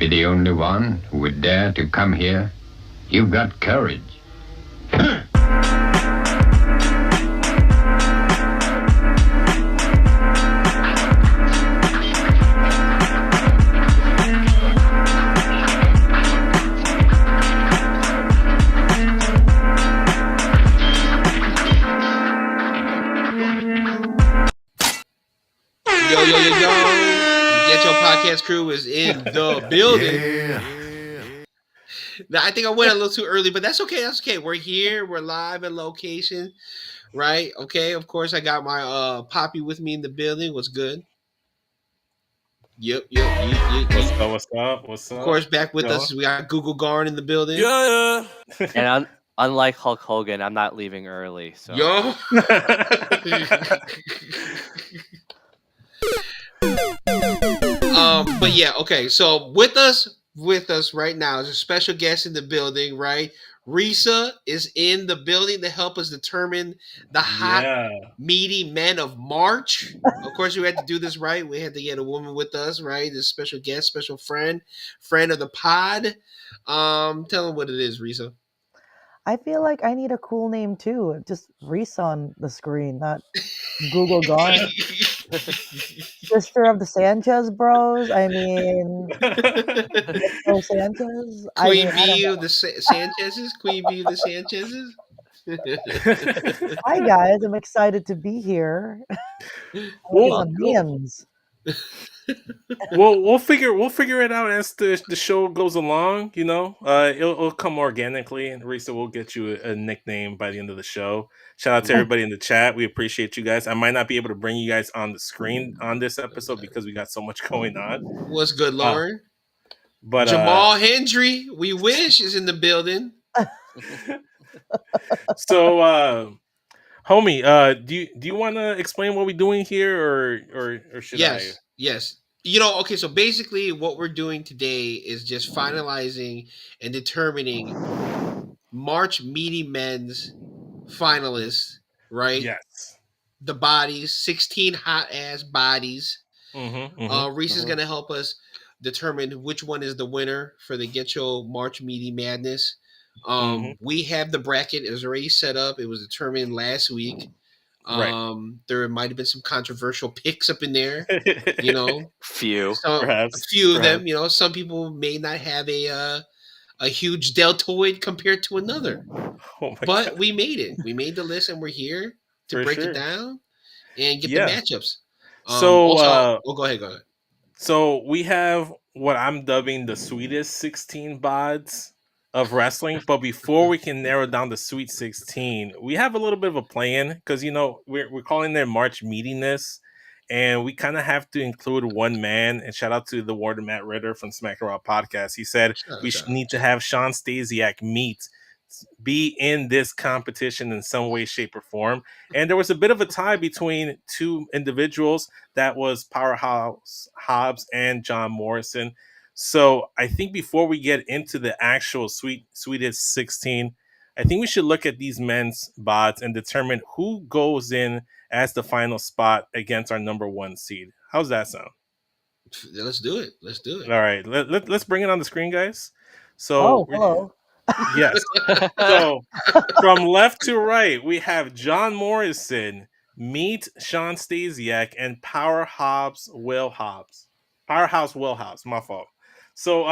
be the only one who would dare to come here? You've got courage. Getcho Crew is in the building. Yeah. Now, I think I went a little too early, but that's okay. That's okay. We're here. We're live in location, right? Okay. Of course, I got my Poppy with me in the building. What's good? Yep. What's up? Of course, back with us, we got Google Garn in the building. Yeah. And unlike Hulk Hogan, I'm not leaving early. So. Yo. But yeah, okay. So with us right now is a special guest in the building, right? Risa is in the building to help us determine the hot, meaty men of March. Of course, we had to do this right. We had to get a woman with us, right? This special guest, special friend of the pod. Tell them what it is, Risa. I feel like I need a cool name too. Just Risa on the screen, not Google Garn. Sister of the Sanchez Bros. I mean, Sanchez. Queen Bee of the Sanchez's. Queen Bee of the Sanchez's. Hi guys, I'm excited to be here. We'll figure it out as the show goes along. You know, it'll come organically, and Risa will get you a nickname by the end of the show. Shout out to everybody in the chat. We appreciate you guys. I might not be able to bring you guys on the screen on this episode because we got so much going on. What's good, Lauren? But Jamal Hendry, we wish, is in the building. So, homie, do you want to explain what we're doing here, or should I? Yes. You know, okay, so basically what we're doing today is just finalizing and determining March Meaty Men's finalists, right? Yes. The bodies, 16 hot-ass bodies. Reese is going to help us determine which one is the winner for the Getcho March Meaty Madness. We have the bracket. It was already set up. It was determined last week. There might have been some controversial picks up in there, you know. a few of them, you know. Some people may not have a huge deltoid compared to another, but we made it. We made the list, and we're here to break it down and get the matchups. Go ahead. So we have what I'm dubbing the sweetest 16 bods of wrestling, but before we can narrow down the Sweet 16, we have a little bit of a plan because, you know, we're calling their March Meatiness, and we kind of have to include one man. And shout out to the Warden Matt Ritter from Smack Raw Podcast. He said we need to have Sean Stasiak be in this competition in some way, shape, or form. And there was a bit of a tie between two individuals. That was Powerhouse Hobbs and John Morrison. So I think before we get into the actual Sweetest 16, I think we should look at these men's bods and determine who goes in as the final spot against our number one seed. How's that sound? Let's do it. All right. Let's bring it on the screen, guys. So, hello. Yes. So from left to right, we have John Morrison, Meet Sean Stasiak, and Powerhouse Will Hobbs. My fault. So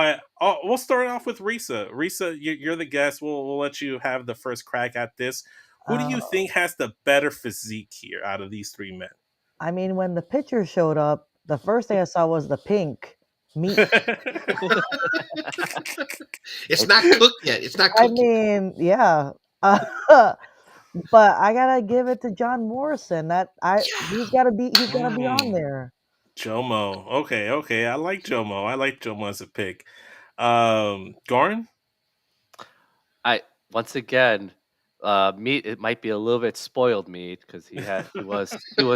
we'll start off with Risa. Risa, you're the guest. We'll let you have the first crack at this. Who do you think has the better physique here out of these three men? I mean, when the picture showed up, the first thing I saw was the pink meat. It's not cooked yet. I mean, yeah. But I gotta give it to John Morrison. He's gotta be on there. Jomo. Okay. I like Jomo as a pick. Garn? Once again, Meat, it might be a little bit spoiled Meat because he was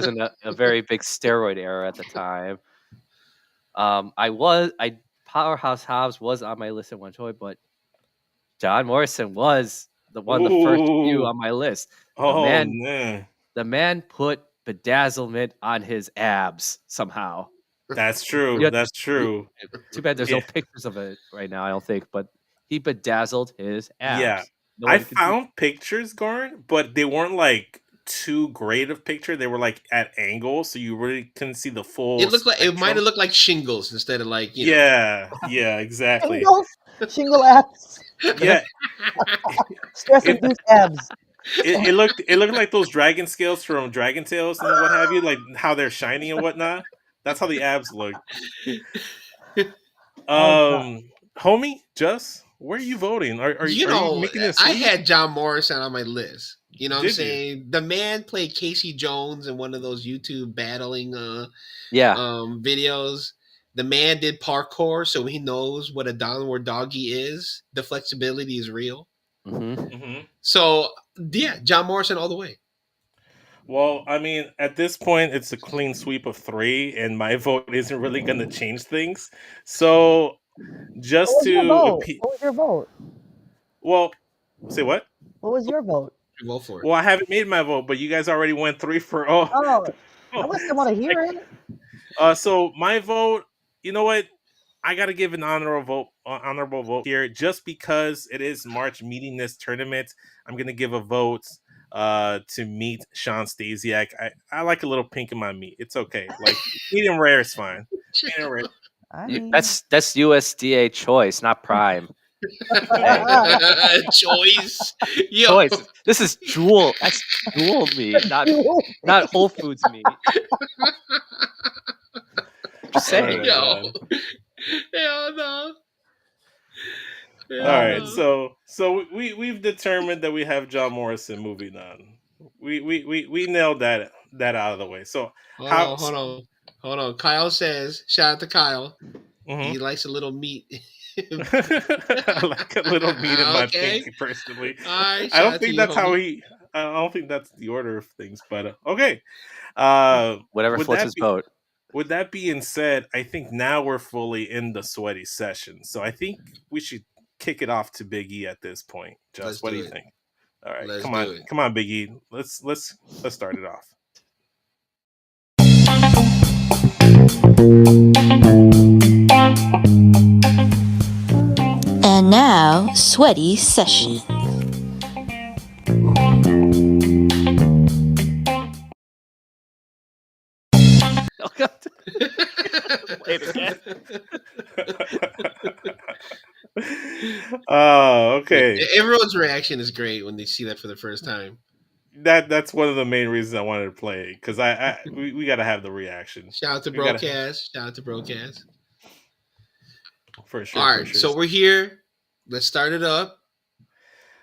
in a very big steroid era at the time. Powerhouse Hobbs was on my list at one point, but John Morrison was the first few on my list. The man put bedazzlement on his abs somehow. That's true. Yeah. That's true. Too bad there's Yeah. no pictures of it right now, I don't think, but he bedazzled his Yeah. abs. No I one can see. found pictures, Garn, but they weren't like too great of picture. They were like at angles, so you really couldn't see the full It looked like it might spectrum. have looked like shingles instead of like Yeah, exactly. Shingle abs, Yeah, stress-induced abs. it looked like those dragon scales from Dragon Tales and what have you, like how they're shiny and whatnot. That's how the abs look. Oh, Homie, Just, where are you voting? Are you making this? I had John Morrison on my list. You know what I'm Did you? saying? The man played Casey Jones in one of those YouTube battling Yeah. videos. The man did parkour, so he knows what a downward doggy is. The flexibility is real. Mm-hmm. So yeah, John Morrison all the way. Well, I mean, at this point, it's a clean sweep of 3, and my vote isn't really going to change things. So, just What was your to vote? What was your vote? well, say what? What was your vote? Go for it. Well, I haven't made my vote, but you guys already went 3 for all. Oh, I must want to hear it. So my vote, you know what? I gotta give an honorable vote here, just because it is March Meatiness tournament. I'm gonna give a vote to meet Sean Stasiak. I like a little pink in my meat. It's okay. Like medium rare is fine. Medium rare. I mean, That's USDA choice, not prime. Choice. Yo. Choice. This is jewel. That's jewel meat, not Whole Foods meat. Just saying. Yo. Hell no. All right, so we've determined that we have John Morrison moving on. We nailed that out of the way. So hold on. Kyle says, shout out to Kyle. Mhm. He likes a little meat. I like a little meat in my pink, personally. Right, I don't think that's how he. I don't think that's the order of things, but okay. Whatever floats his boat. With that being said, I think now we're fully in the sweaty session, so I think we should kick it off to Big E at this point. Just what do you think? All right, come on, Big E. Let's start it off. And now, sweaty session. Oh God. Wait again. Oh, okay. Everyone's reaction is great when they see that for the first time. That's one of the main reasons I wanted to play, because we got to have the reaction. Shout out to Broadcast. Shout out to Broadcast. For sure. All right, so we're here. Let's start it up.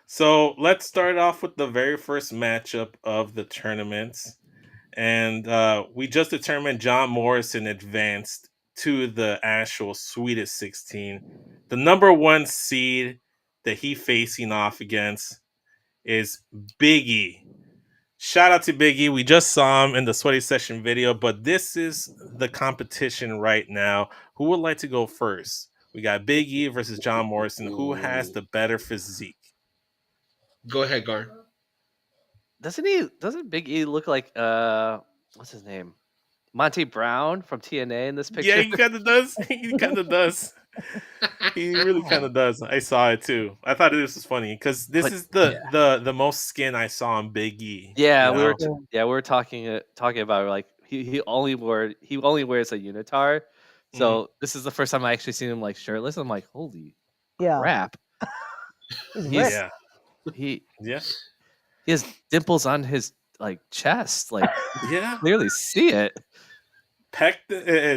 So let's start off with the very first matchup of the tournament. And we just determined John Morrison advanced to the actual Sweetest 16. The number 1 seed that he facing off against is Big E. Shout out to Big E. We just saw him in the Sweaty Session video, but this is the competition right now. Who would like to go first? We got Big E versus John Morrison. Who has the better physique? Go ahead, Gar. Doesn't Big E look like what's his name? Monty Brown from TNA in this picture? Yeah, he kind of does. He kind of does. He really kind of does. I saw it too. I thought this was funny because this is the most skin I saw on Big E. Yeah, we were talking about like he only wears a unitard. So this is the first time I actually seen him like shirtless. I'm like, holy crap! He has dimples on his like chest. Like you clearly see it. Pec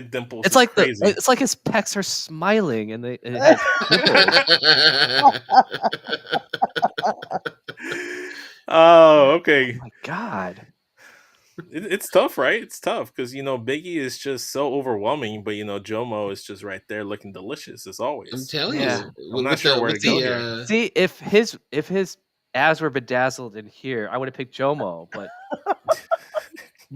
dimples. It's like crazy. It's like his pecs are smiling and they have dimples. Oh, okay. Oh my God. It's tough, right? It's tough because Biggie is just so overwhelming, but Jomo is just right there looking delicious as always. I'm telling you, I'm not sure where to go here. See, if his abs were bedazzled in here, I would have picked Jomo, but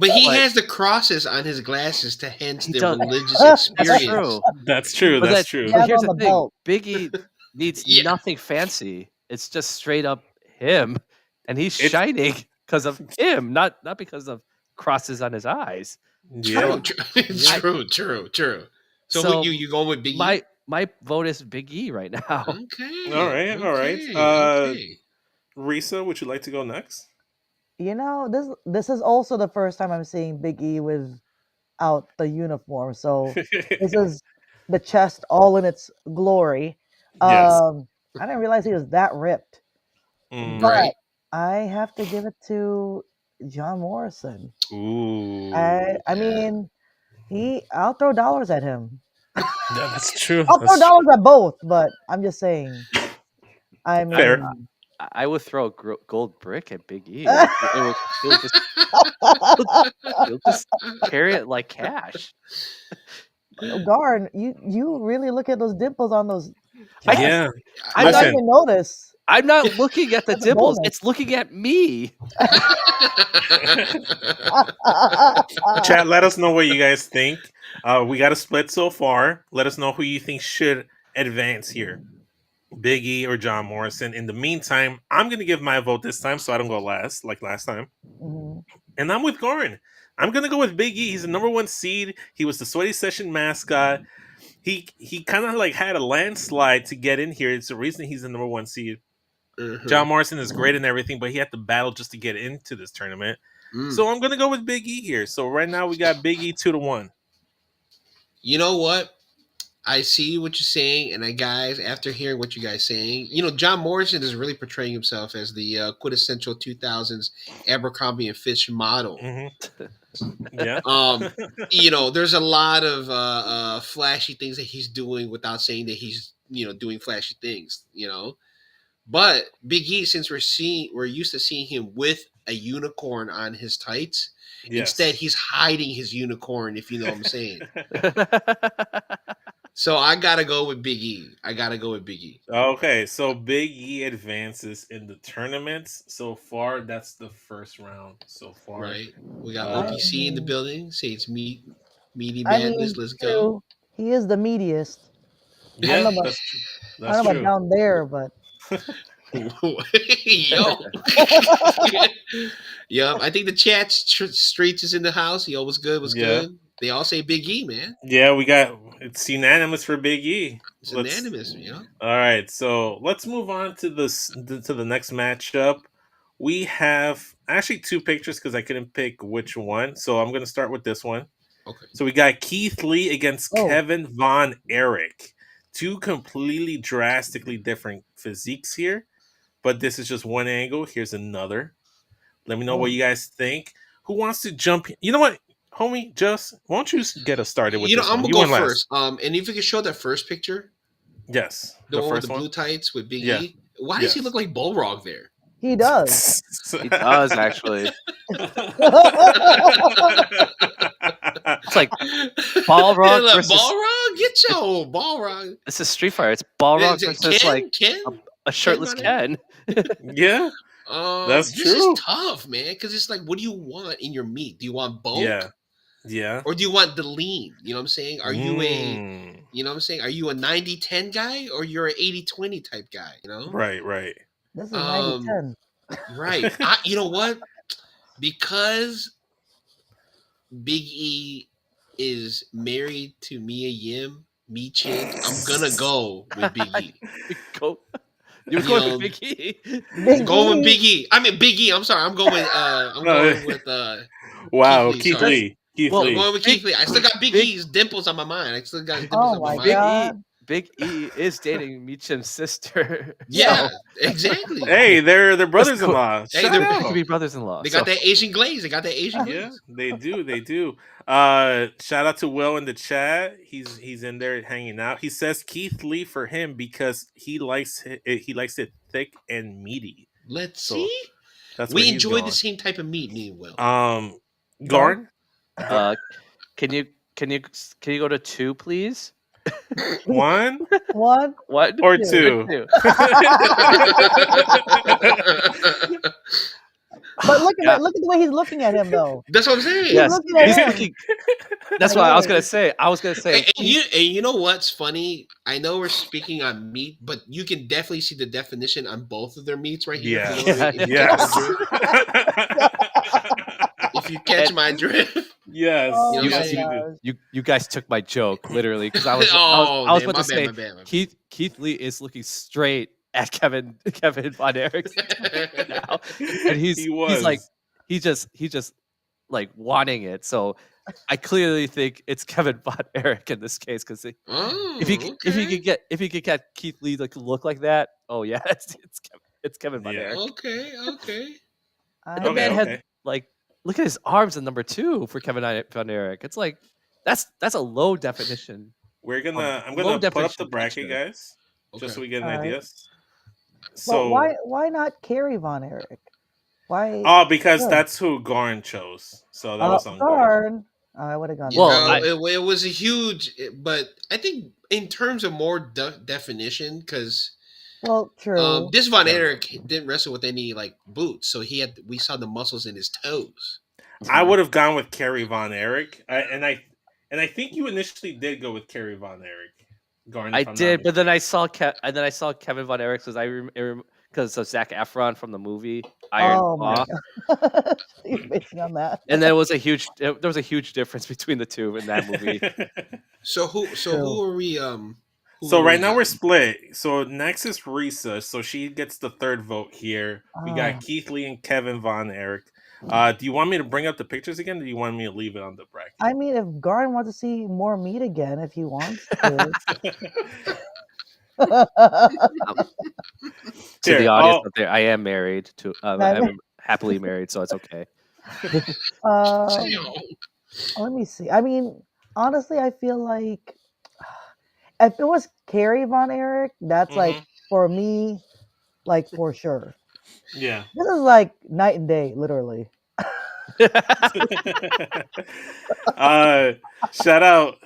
he has the crosses on his glasses to hence the religious experience. That's true. That's true. But here's the thing: Biggie needs nothing fancy. It's just straight up him, and he's shining because of him, not because of crosses on his eyes. True. True. So who you going with Big E? My vote is Big E right now. Okay. All right. Okay. Risa, would you like to go next? This is also the first time I'm seeing Big E without the uniform. So this is the chest all in its glory. Yes. I didn't realize he was that ripped. But I have to give it to John Morrison. Ooh. I mean, I'll throw dollars at him. Yeah, that's true. I'll throw dollars at both, but I'm just saying. I mean, Fair. I would throw a gold brick at Big E. It would just carry it like cash. Garn, you really look at those dimples on those. Yeah. I didn't even notice. I'm not looking at the dimples. It's looking at me. Chat, let us know what you guys think. We got a split so far. Let us know who you think should advance here. Big E or John Morrison. In the meantime, I'm going to give my vote this time so I don't go last like last time. Mm-hmm. And I'm with Goran. I'm going to go with Big E. He's the number 1 seed. He was the Sweaty Session mascot. He kind of like had a landslide to get in here. It's the reason he's the number 1 seed. Mm-hmm. John Morrison is great and everything, but he had to battle just to get into this tournament. So I'm going to go with Big E here. So right now we got Big E 2-1. You know what? I see what you're saying, and guys, after hearing what you guys saying, John Morrison is really portraying himself as the quintessential 2000s Abercrombie and Fitch model. Mm-hmm. Yeah. There's a lot of flashy things that he's doing without saying that he's doing flashy things. But Big E, since we're used to seeing him with a unicorn on his tights. Yes. Instead, he's hiding his unicorn, if you know what I'm saying. So I gotta go with Big E. Okay, so Big E advances in the tournaments. So far, that's the first round. So far, right? We got OPC in the building. Say it's Meaty Madness. Let's go. He is the meatiest. Yeah, that's true. I don't know about down there, but. Yo. Yep, I think the chat streets is in the house. Yo, what's good? What's good? They all say Big E, man. Yeah, it's unanimous for Big E. It's unanimous, All right, so let's move on to the next matchup. We have actually 2 pictures because I couldn't pick which one. So I'm going to start with this one. Okay. So we got Keith Lee against Kevin Von Erich. 2 completely drastically different physiques here. But this is just one angle. Here's another. Let me know what you guys think. Who wants to jump? You know what, homie? Just why don't you get us started with this I'm one? gonna go first. And if you could show that first picture. Yes. The one with the blue tights with Big E. Why does he look like Balrog there? He does. He does, actually. It's like Balrog versus... Balrog? Get your Balrog. This is Street Fighter. It's Balrog versus Ken? A shirtless Ken. Yeah. That's true. This is tough, man, because it's like, what do you want in your meat? Do you want bulk? Yeah. Or do you want the lean? You know what I'm saying? Are you Are you a 90-10 guy or you're an 80-20 type guy? Right. This is 90-10. Right. You know what? Because Big E is married to Mia Yim, Mi Chin, I'm gonna go with Big E. You're going with Big E. Going with Big E. I mean Big E. I'm sorry. I'm going with wow, Keith Lee. I'm going with Keith Lee. I still got Big E's dimples on my mind. I still got dimples on my mind. God. Big E is dating Meacham's sister. Yeah, exactly. Hey, they're brothers-in-law. Hey, they could be brothers-in-law. They got that Asian glaze. Yeah, they do. Shout out to Will in the chat. He's in there hanging out. He says Keith Lee for him because he likes it thick and meaty. Let's see. We enjoy the same type of meat, me and Will. Garn? Can you go to 2, please? One or 2. But look at the way he's looking at him, though. That's what I'm saying. Yes. That's what I was gonna say. And you know what's funny? I know we're speaking on meat, but you can definitely see the definition on both of their meats right here. Yeah. If you catch my drift. Yes, Oh You know what I'm my yes, saying? we do. gosh. You guys took my joke literally because I was Oh, I was damn, about my to bad, say my bad, my Keith Lee is looking straight at Kevin Von Erichs right bad. now, and He he's like was. he just like wanting it. So I clearly think it's Kevin Von Erich in this case because Oh, okay. if he could get Keith Lee to look like that, oh yeah, it's Kevin Von Yeah. Erich. Okay. And the I Okay, man had okay. like look at his arms in number 2 for Von Erich. It's like that's a low definition. I'm Low gonna put up the definition bracket, picture. guys, just Okay. so we get an all right. idea. But So, why not Carrie Von Erich? Why? because Good. that's who Garn chose, so that was on Garn. Darn. I would have gone You with Well, know, Garn. it was a huge, but I think in terms of more definition, because Well, true. this Von Yeah. Erich didn't wrestle with any like boots, so we saw the muscles in his toes. I would have gone with Kerry Von Erich, and I think you initially did go with Kerry Von Erich, Garn. I If I'm not did, but then mistaken. I saw Kevin Von Erich because of Zac Efron from the movie Iron Oh my Claw, god. You're basing on that. and there was a huge difference between the two in that movie. So who True. are we who So are right we now we're split. So next is Risa. So she gets the third vote here. We Ah. got Keith Lee and Kevin Von Erich. Do you want me to bring up the pictures again, or do you want me to leave it on the bracket? I mean, if Garn wants to see more meat again, if he wants to. To the audience out there, I am married to I'm- I'm happily married, so it's okay. Let me see. I mean, honestly, I feel like if it was Carrie Von Erich, that's like for me, like for sure. Yeah. This is like night and day, literally. Shout out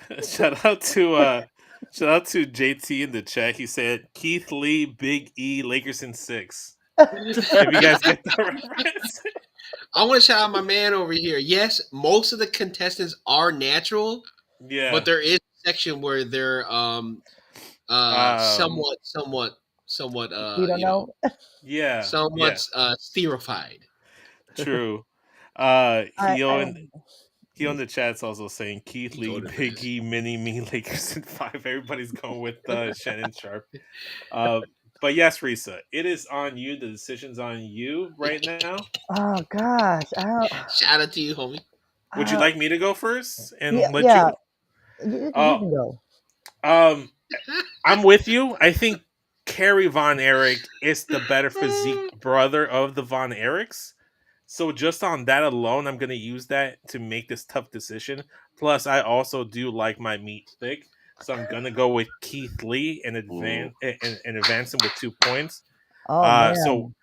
to JT in the chat. He said Keith Lee, Big E, Lakers in 6. If you guys get that reference. I want to shout out my man over here. Yes, most of the contestants are natural. Yeah. But there is a section where they're somewhat we don't know. Yeah. somewhat spherified. True. He on the chat's also saying Keith Lee, Big E, Mini Me, Lakers in 5. Everybody's going with Shannon Sharp. But yes, Risa, it is on you. The decision's on you right now. Oh gosh, Shout out to you, homie. Would you like me to go first and let you? You Oh, can go. I'm with you. I think Kerry Von Erich is the better physique brother of the Von Erichs. So just on that alone, I'm going to use that to make this tough decision. Plus, I also do like my meat thick. So I'm going to go with Keith Lee and advance him with 2 points. Oh, man.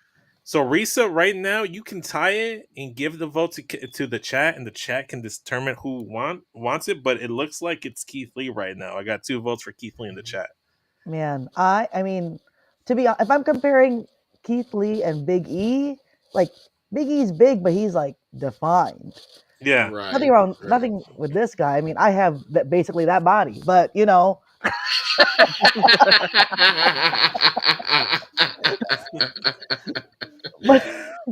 So Risa, right now, you can tie it and give the vote to the chat, and the chat can determine who wants it. But it looks like it's Keith Lee right now. I got 2 votes for Keith Lee in the chat. Man, I mean, to be honest, if I'm comparing Keith Lee and Big E, like Big E's big, but he's like defined. Yeah, right. Nothing wrong. Right. Nothing with this guy. I mean, I have basically that body, but you know.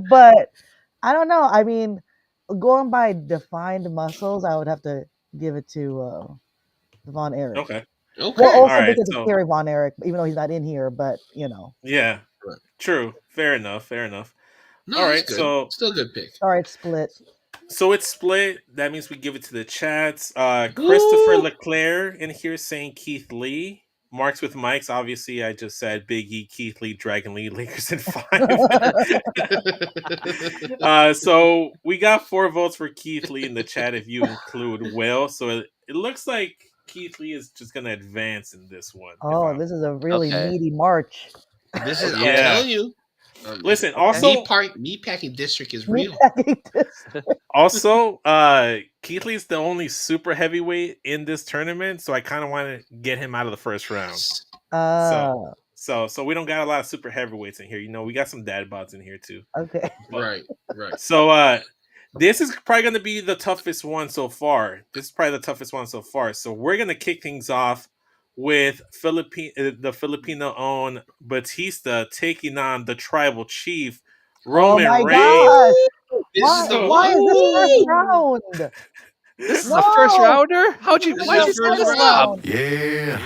but I don't know. I mean, going by defined muscles, I would have to give it to Von Erich. Okay. Well, also because of Kerry Von Erich, even though he's not in here, but you know. Yeah. Right. True. Fair enough. No, all right. Good. So still a good pick. All right, split. So it's split. That means we give it to the chats. Christopher Leclerc in here saying Keith Lee. Marks with Mike's. Obviously, I just said Big E, Keith Lee, Dragon Lee, Lakers in 5. So we got 4 votes for Keith Lee in the chat if you include Will. So it looks like Keith Lee is just going to advance in this one. Oh, this is a really meaty march. This is, I'm telling you. Listen, also Meatpacking District is real. Also, Keith Lee's the only super heavyweight in this tournament, so I kind of want to get him out of the first round. So we don't got a lot of super heavyweights in here. You know, we got some dad bods in here too. Okay. Right. So this is probably going to be the toughest one so far. So we're going to kick things off with the Filipino-owned Batista taking on the tribal chief, Roman Reigns. Why is this first round? This is a first rounder? Why'd you This set is this first up? round. Yeah.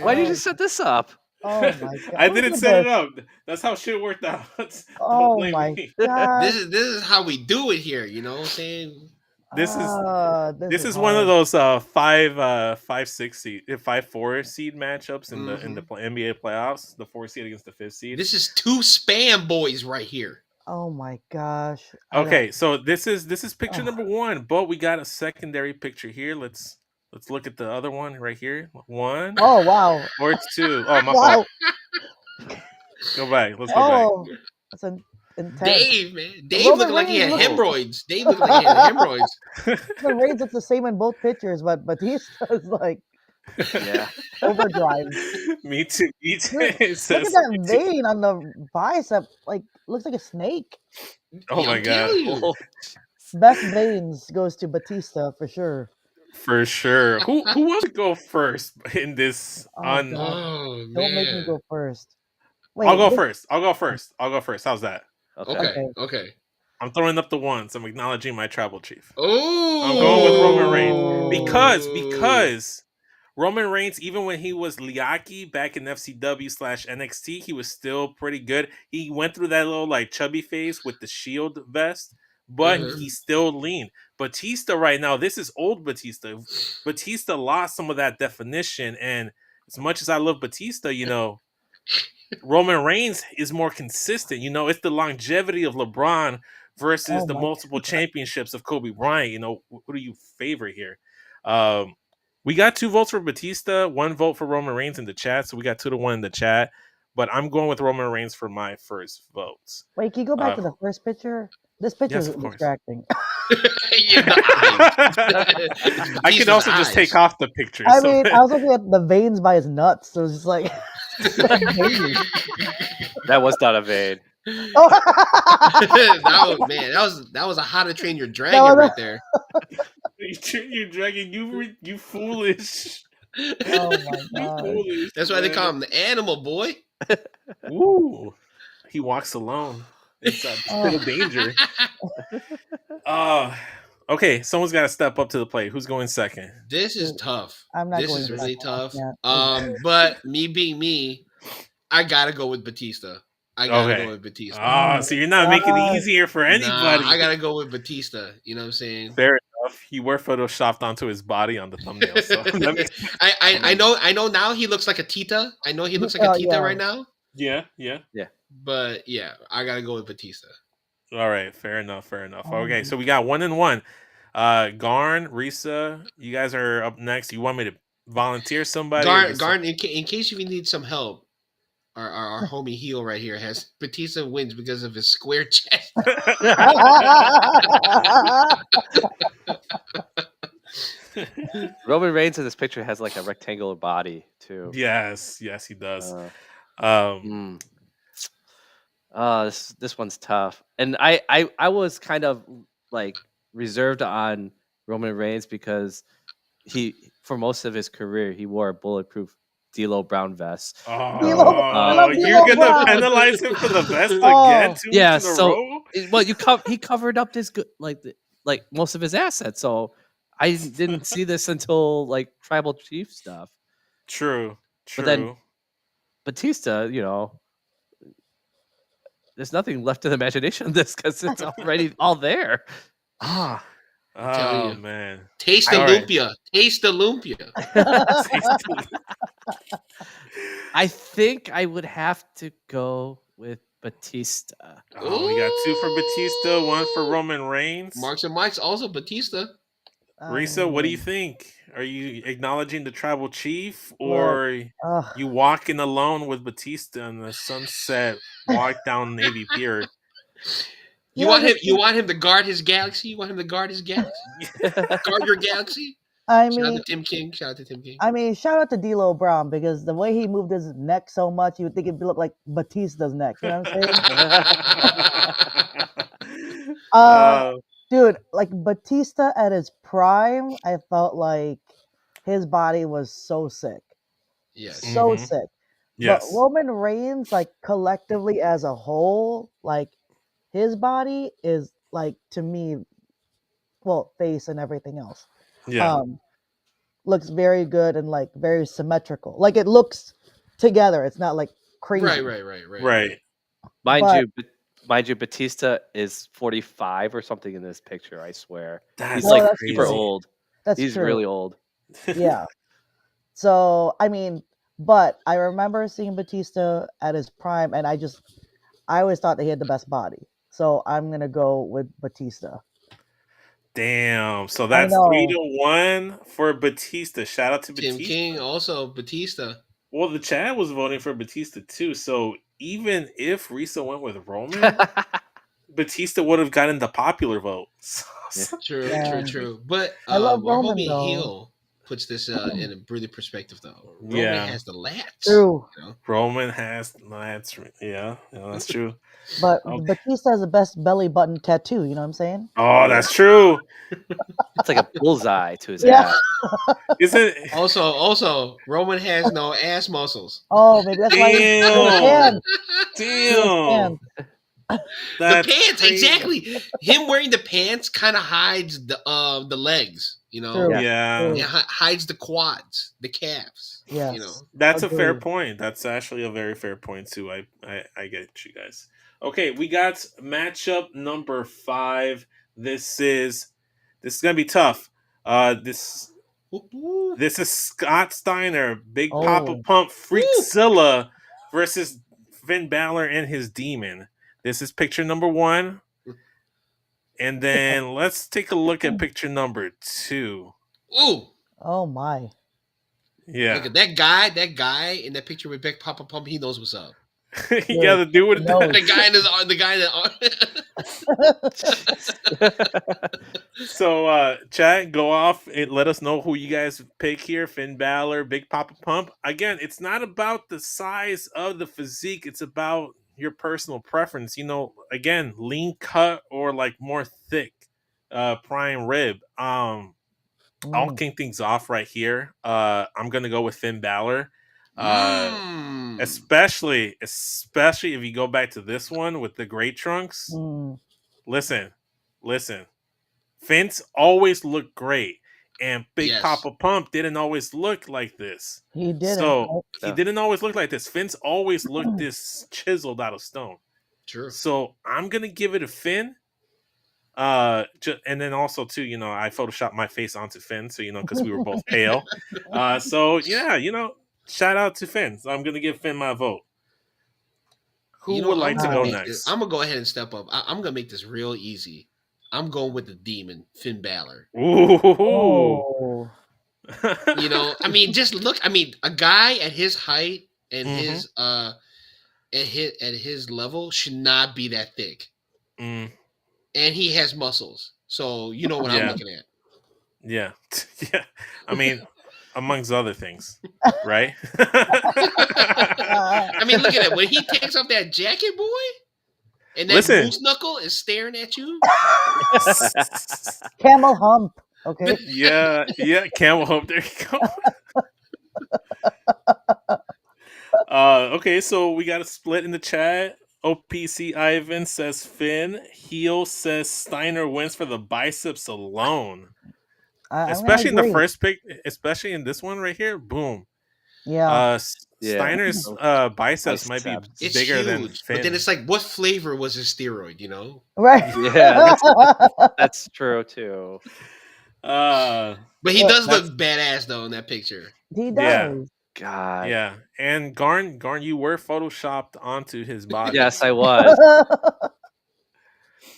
Why did you Oh, set this up? oh my god! I Look didn't at set it this. up. That's how shit worked out. Don't Oh blame my me. gosh! This is how we do it here. You know what I'm saying? This is This this is is one of hard. those 5-6 seed 5-4 seed matchups in the NBA playoffs. The 4 seed against the 5th seed. This is two spam boys right here. Oh my gosh! Okay, so this is picture Oh. number 1, but we got a secondary picture here. Let's look at the other one right here. 1 Oh wow! or 2. Oh, my Wow! fault. Go back. Let's go back. Oh, that's intense. Dave, man. Dave Roman looking like he had Reigns hemorrhoids. Dave looking like he had hemorrhoids. Roman Reigns looks the same in both pictures, but Batista is like Yeah. overdrive. Me too. Me too. Dude, It look says at that me too. vein on the bicep. Like looks like a snake. Oh my I'm god. telling you. Best veins goes to Batista for sure. For sure. Who wants to go first in this Oh on god! Oh Don't make me man. go first. Wait, I'll go this- first. I'll go first. How's that? Okay. Okay. I'm throwing up the ones. I'm acknowledging my tribal chief. Oh, I'm going with Roman Reigns Oh. because Roman Reigns, even when he was Liaki back in FCW/NXT, he was still pretty good. He went through that little like chubby phase with the Shield vest, but he's still lean. Batista right now, this is old Batista. Batista lost some of that definition, and as much as I love Batista, Roman Reigns is more consistent. It's the longevity of LeBron versus the multiple championships of Kobe Bryant. Who do you favor here? We got 2 votes for Batista, 1 vote for Roman Reigns in the chat. So we got 2-1 in the chat. But I'm going with Roman Reigns for my first votes. Wait, can you go back to the first picture? This picture is distracting. I could also just take off the picture. I mean, I was looking at the veins by his nuts. So it's just like That was not a vein. that was a How to Train Your Dragon right there. You're dragging you foolish. Oh my god! Foolish, That's why they call him the animal boy. Ooh, he walks alone. It's a bit of danger. Okay, someone's got to step up to the plate. Who's going second? This is tough. I'm not this going is really tough. Yeah. But me being me, I gotta go with Batista. I gotta go with Batista. So you're not making it easier for anybody. I gotta go with Batista. You know what I'm saying? Fair enough. He wore photoshopped onto his body on the thumbnail. So I know now he looks like a Tita. I know he looks like a Tita right now. Yeah. But yeah, I gotta go with Batista. All right, fair enough. Okay, so we got 1 and 1. Garn, Risa, you guys are up next. You want me to volunteer somebody? Garn, in case you need some help, our homie heel right here has Batista wins because of his square chest. Roman Reigns in this picture has like a rectangular body too. Yes, he does. This one's tough, and I was kind of like reserved on Roman Reigns because he for most of his career he wore a bulletproof D'Lo Brown vest. You're gonna penalize him for the vest again? 2 weeks in a row? Well, he covered up his like most of his assets, so I didn't see this until like tribal chief stuff. True. But then Batista, there's nothing left to the imagination of this because it's already all there. Oh man! Taste the lumpia. Taste the lumpia. I think I would have to go with Batista. Oh, we got 2 for Batista, 1 for Roman Reigns. Marks and Mike's also Batista. Risa, what do you think? Are you acknowledging the tribal chief, or you walking alone with Batista in the sunset walk down Navy Pier? You want him to guard his galaxy? You want him to guard his galaxy? Guard your galaxy? Shout out to Tim King. I mean, shout out to D'Lo Brown because the way he moved his neck so much, you would think it'd look like Batista's neck. You know what I'm saying? Dude, like Batista at his prime, I felt like his body was so sick. Yes. So sick. Yes. But Roman Reigns, like collectively as a whole, like his body is like to me, well, face and everything else. Yeah. Looks very good and like very symmetrical. Like it looks together. It's not like crazy. Right. Mind But you, Batista is 45 or something in this picture. I swear, he's That's no, like that's super true. crazy. old. That's He's true. really old. Yeah. So I mean, but I remember seeing Batista at his prime, and I always thought that he had the best body. So I'm gonna go with Batista. Damn. So I that's know. 3-1 for Batista. Shout out to Tim Batista. King, also Batista. Well, the chat was voting for Batista too. So even if Risa went with Roman, Batista would have gotten the popular vote. True, Yeah. true. But I love our Roman homie though. Heel puts this in a really perspective though. Roman Yeah. has the lats. True. You know? Roman has that's yeah, that's true. But Okay. Batista has the best belly button tattoo. You know what I'm saying? Oh, that's true. It's like a bullseye to his Yeah. ass. Isn't Also, Roman has no ass muscles. Oh, maybe that's why he damn. He was Damn. The That's pants, crazy. exactly. Him wearing the pants kind of hides the legs. You know, True. Yeah. it hides the quads, the calves. Yes. You know, That's a fair Agreed. point. That's actually a very fair point too. I get you guys. Okay, we got matchup number 5. This is gonna be tough. This is Scott Steiner, Big Papa Oh. Pump, Freakzilla versus Finn Balor and his demon. This is picture number 1. And then let's take a look at picture number 2. ooh, Oh my. Yeah. look at that guy. That guy in that picture with Big Papa Pump. He knows what's up. Yeah, the dude with No. The guy in his the guy that. So, chat, go off and let us know who you guys pick here. Finn Balor, Big Papa Pump. Again, it's not about the size of the physique. It's about your personal preference. You know, again, lean cut or like more thick, prime rib. I'll kick things off right here. I'm gonna go with Finn Balor. Especially if you go back to this one with the gray trunks. Listen. Finn's always looked great, and Big Papa Pump didn't always look like this. He didn't. So he didn't always look like this. Finn's always looked this chiseled out of stone. True. So I'm gonna give it a Finn. And then also too, you know, I photoshopped my face onto Finn, so you know, because we were both pale. So yeah, you know, shout out to Finn. So I'm gonna give Finn my vote. Who would like to go next? I'm gonna go ahead and step up. I'm gonna make this real easy. I'm going with the demon, Finn Balor. Ooh. You know, I mean, just look. I mean, a guy at his height and his at his level should not be that thick. And he has muscles, so you know what I'm looking at. Yeah. I mean, amongst other things, right? I mean, look at it. When he takes off that jacket, boy, and that moose knuckle is staring at you. Camel hump. Okay. Yeah, camel hump. There you go. Okay, so we got a split in the chat. OPC Ivan says Finn. Heel says Steiner wins for the biceps alone. Especially in the first pick, especially in this one right here. Boom. Yeah. Steiner's biceps might be bigger than Finn. But then it's like, what flavor was his steroid? You know, right? Yeah, that's true too. But he does look badass though in that picture. He does. Yeah. God. Yeah, and Garn, you were photoshopped onto his body. Yes, I was.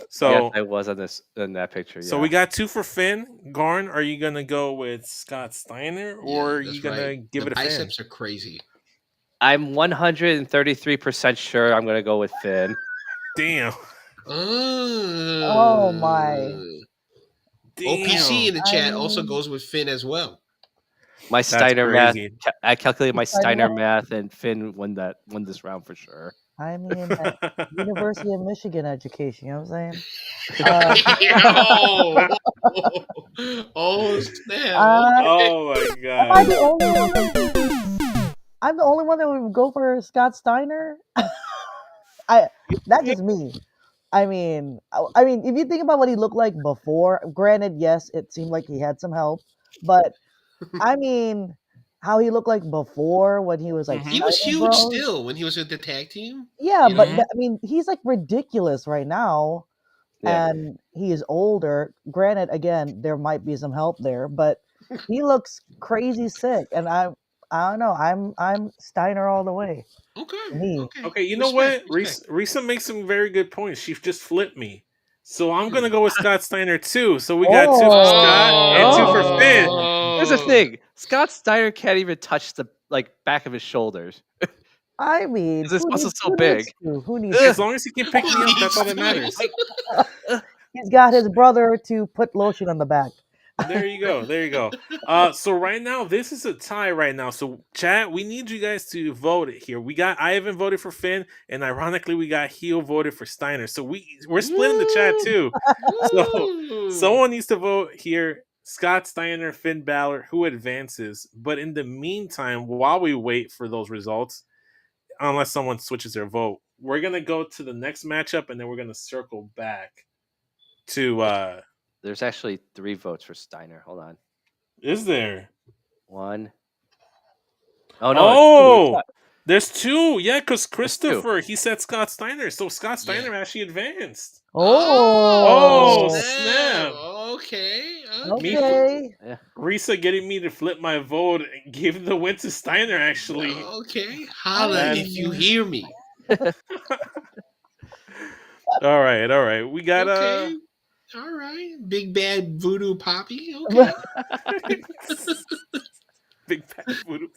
So yes, I was in that picture. So we got 2 for Finn. Garn, are you gonna go with Scott Steiner or are you gonna give it a Finn? Biceps are crazy. I'm 133% sure I'm gonna go with Finn. Damn. Oh my. Damn. OPC in the chat also goes with Finn as well. My Steiner math. I calculated my Steiner math, and Finn won this round for sure. I mean, University of Michigan education. You know what I'm saying? Oh snap! Oh my god! I'm the only one that would go for Scott Steiner. That's just me. I mean, if you think about what he looked like before, granted, yes, it seemed like he had some help, But I mean, how he looked like before when he was like He Mhm. was Steiner huge Bros. still when he was with the tag team. Yeah, You but know? I mean, he's like ridiculous right now, Yeah. and he is older. Granted, again, there might be some help there, but he looks crazy sick, and I don't know. I'm Steiner all the way. Okay. Me. Okay. Okay, you know Respect, what? respect. Risa makes some very good points. She just flipped me. So I'm gonna go with Scott Steiner too. So we got two for Scott and two for Finn. Here's the Oh. thing: Scott Steiner can't even touch the back of his shoulders I mean, because his who muscle's needs so big. to? Who needs As to? long as he can pick me up, that's all that matters. He's got his brother to put lotion on the back. There you go. There you go. So right now, this is a tie right now. So chat, we need you guys to vote it here. We got Ivan voted for Finn, and ironically, we got Heel voted for Steiner. So we're splitting the chat too. So Woo. someone needs to vote here. Scott Steiner, Finn Balor, who advances. But in the meantime, while we wait for those results, unless someone switches their vote, we're gonna go to the next matchup, and then we're gonna circle back to. There's actually 3 votes for Steiner. Hold on. Is there? 1. Oh no! Oh, there's 2. Yeah, because There's 2. Christopher he said Scott Steiner, so Scott Steiner actually advanced. Oh, snap. Okay. okay. Yeah. Risa getting me to flip my vote and gave the win to Steiner. Actually, Okay. Holla That's- if you hear me. all right. We got Okay. All right. Big bad voodoo poppy. Okay. big bad voodoo.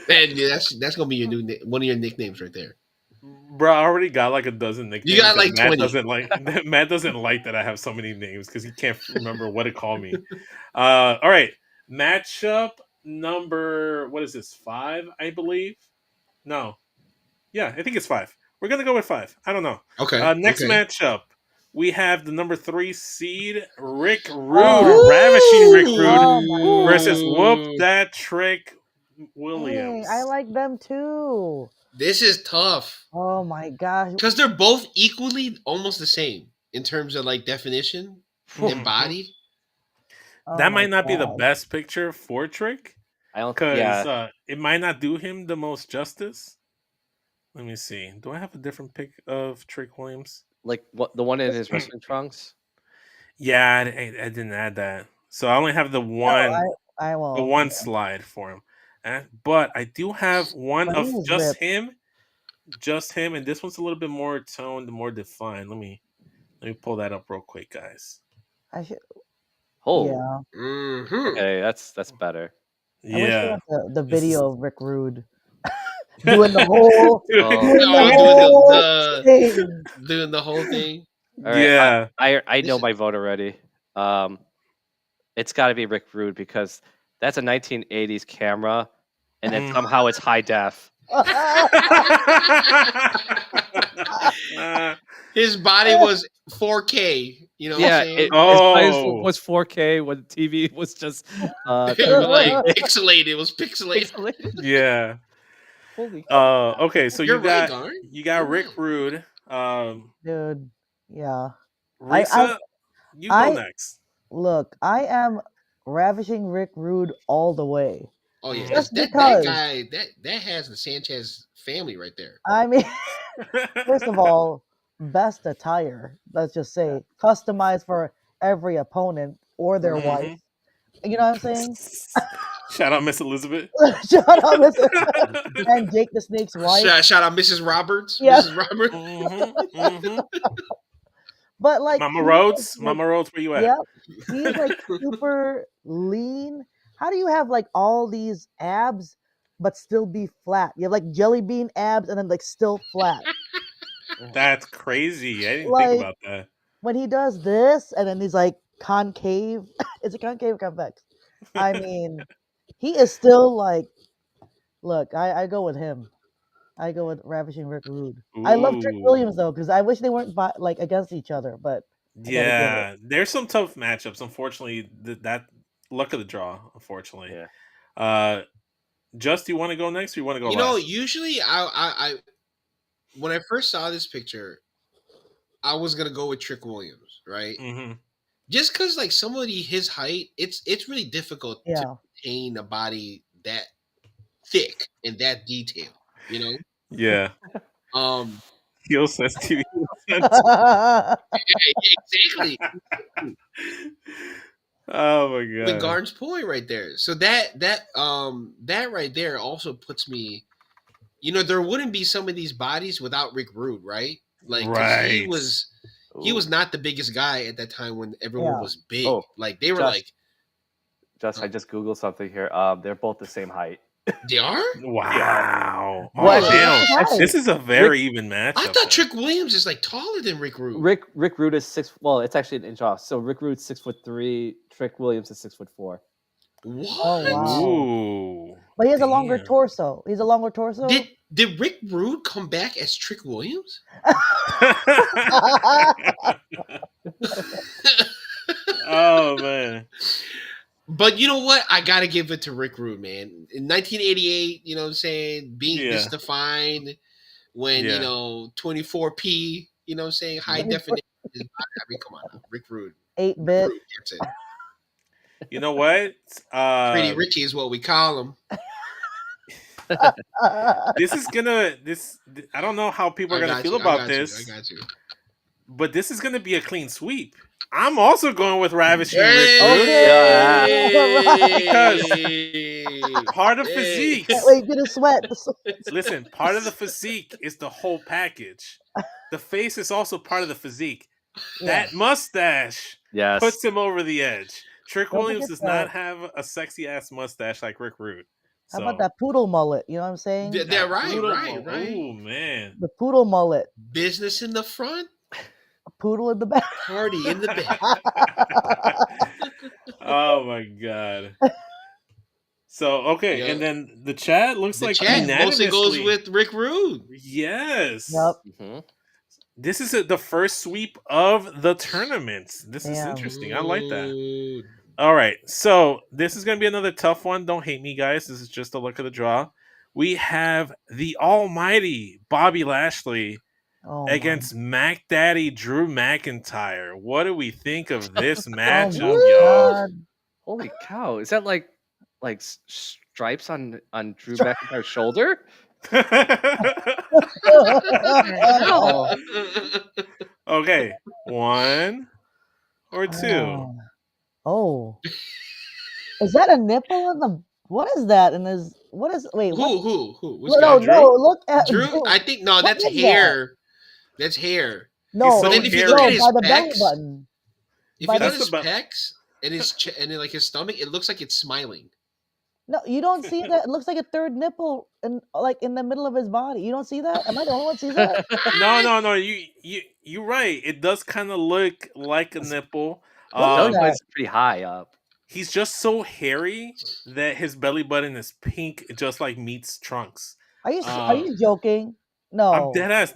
And that's gonna be your one of your nicknames right there. Bro, I already got like a dozen nicknames. You got like Matt 20. doesn't like Matt doesn't like that I have so many names because he can't remember what to call me. All right, matchup number what is this 5? I believe. No, yeah, I think it's 5. We're gonna go with 5. I don't know. Okay. Next okay. matchup, we have the number 3 seed Rick Rude, Oh. ravishing Rick Rude Oh my versus God. Whoop That Trick Hey, Williams. I like them too. This is tough Oh my gosh. because they're both equally almost the same in terms of like definition and Mhm. body. Oh That my might not be the gosh. best picture for Trick. I don't. Because Yeah. it might not do him the most justice. Let me see. Do I have a different pic of Trick Williams? Like what the one in his wrestling trunks. Yeah, I didn't add that. So I only have the one No, I won't. the one slide for him. But I do have one But of he was just ripped. him, and this one's a little bit more toned, more defined. Let me pull that up real quick, guys. I should. Oh. Yeah. Mm-hmm. Okay, that's better. I wish they Yeah. had the This is- video of Rick Rude doing the whole Oh. thing. Doing the whole thing. All right. Yeah. I This know is- my vote already. It's got to be Rick Rude because that's a 1980s camera, and then Mhm. somehow it's high def. His body was 4K. You know what I'm saying? His Oh. was 4K when the TV was just Like pixelated. It was pixelated. pixelated. Yeah. Holy Okay, so You're you got right, Garn. you got You're Rick right. Rude. Dude, yeah. Risa, you go I- next. Look, I am ravishing Rick Rude all the way. Oh yeah, Just that because- guy that has the Sanchez family right there. I mean, first of all, best attire. Let's just say customized for every opponent or their Mhm. wife. You know what I'm saying? Shout out Miss Elizabeth. Shut up, listen. And Jake the Snake's wife. Shout out Mrs. Roberts. Yeah. Mrs. Roberts. But like Mama he Rhodes, is, like, Mama Rhodes, where you at? Yep. He's like super lean. How do you have like all these abs but still be flat? You have like jelly bean abs and then like still flat. That's crazy. I didn't Like- think about that. When he does this and then he's like concave. Is it concave or convex? I mean, he is still like, look, I go with him. I go with Ravishing Rick Rude. I love Trick Ooh. Williams though, because I wish they weren't like against each other, but gotta give Yeah, there's some tough matchups. Unfortunately, that luck of the draw. Unfortunately, Yeah. Just, you want to go next, or you want to go? You know, last? usually I when I first saw this picture, I was gonna go with Trick Williams, right? Mhm. just because like somebody his height, it's really difficult to Yeah. maintain a body that thick and that detailed. You know, Yeah. um, Heel says TV. exactly. Oh my With god. Garn's point right there. So that right there also puts me. You know, there wouldn't be some of these bodies without Rick Rude, right? Like, because Right. he was not the biggest guy at that time when everyone Yeah. was big. Oh, Like they were just- like, I just googled something here. They're both the same height. they are. Wow. Well, Oh, actually, damn. actually, This is a very even matchup. I thought Trick Williams is like taller than Rick Rude. Rick Rude is 6. Well, it's actually an inch off. So Rick Rude's 6'3". Trick Williams is 6'4". What? Oh wow! Ooh. But he has a longer Damn. torso. He's a longer torso. Did Rick Rude come back as Trick Williams? Oh man. But you know what? I gotta give it to Rick Rude, man. In 1988, you know what I'm saying, being this defined when you know 24p, you know what I'm saying, high definition. I mean, come on, now. Rick Rude. 8-bit. Rude gets it. You know what? Pretty Ricky is what we call him. This is gonna I don't know how people are gonna feel about this. I got you. But this is gonna be a clean sweep. I'm also going with Ravishing Rick Hey! Rude. Because part of physiques. Wait, get a sweat. Listen, part of the physique is the whole package. The face is also part of the physique. That mustache puts him over the edge. Trick Williams does not have a sexy ass mustache like Rick Rude. How about that poodle mullet? You know what I'm saying? They're right. Oh man, the poodle mullet. Business in the front, a poodle in the back. Party in the back. Oh my god. So okay, and then the chat looks like chat mostly goes with Rick Rude. Yes. Yep. Mm-hmm. This is the first sweep of the tournament. This is interesting. I like that. All right, so this is going to be another tough one. Don't hate me, guys. This is just a look of the draw. We have the almighty Bobby Lashley against Mac Daddy Drew McIntyre. What do we think of this matchup, y'all? Holy cow! Is that like stripes on Drew McIntyre's shoulder? Okay, 1 or 2. Oh, is that a nipple on the? What is that? And there's what is? Wait, who? No, look at Drew. I think no, that's hair. That's hair. No, but then if you look at his by the pecs, belly button. If you look at his pecs and and then like his stomach, it looks like it's smiling. No, you don't see that. It looks like a third nipple in the middle of his body. You don't see that? Am I the only one who sees that? No. You're right. It does kind of look like a nipple. It's pretty high up. He's just so hairy that his belly button is pink, just like Meat's trunks. Are you joking? No, I'm dead ass.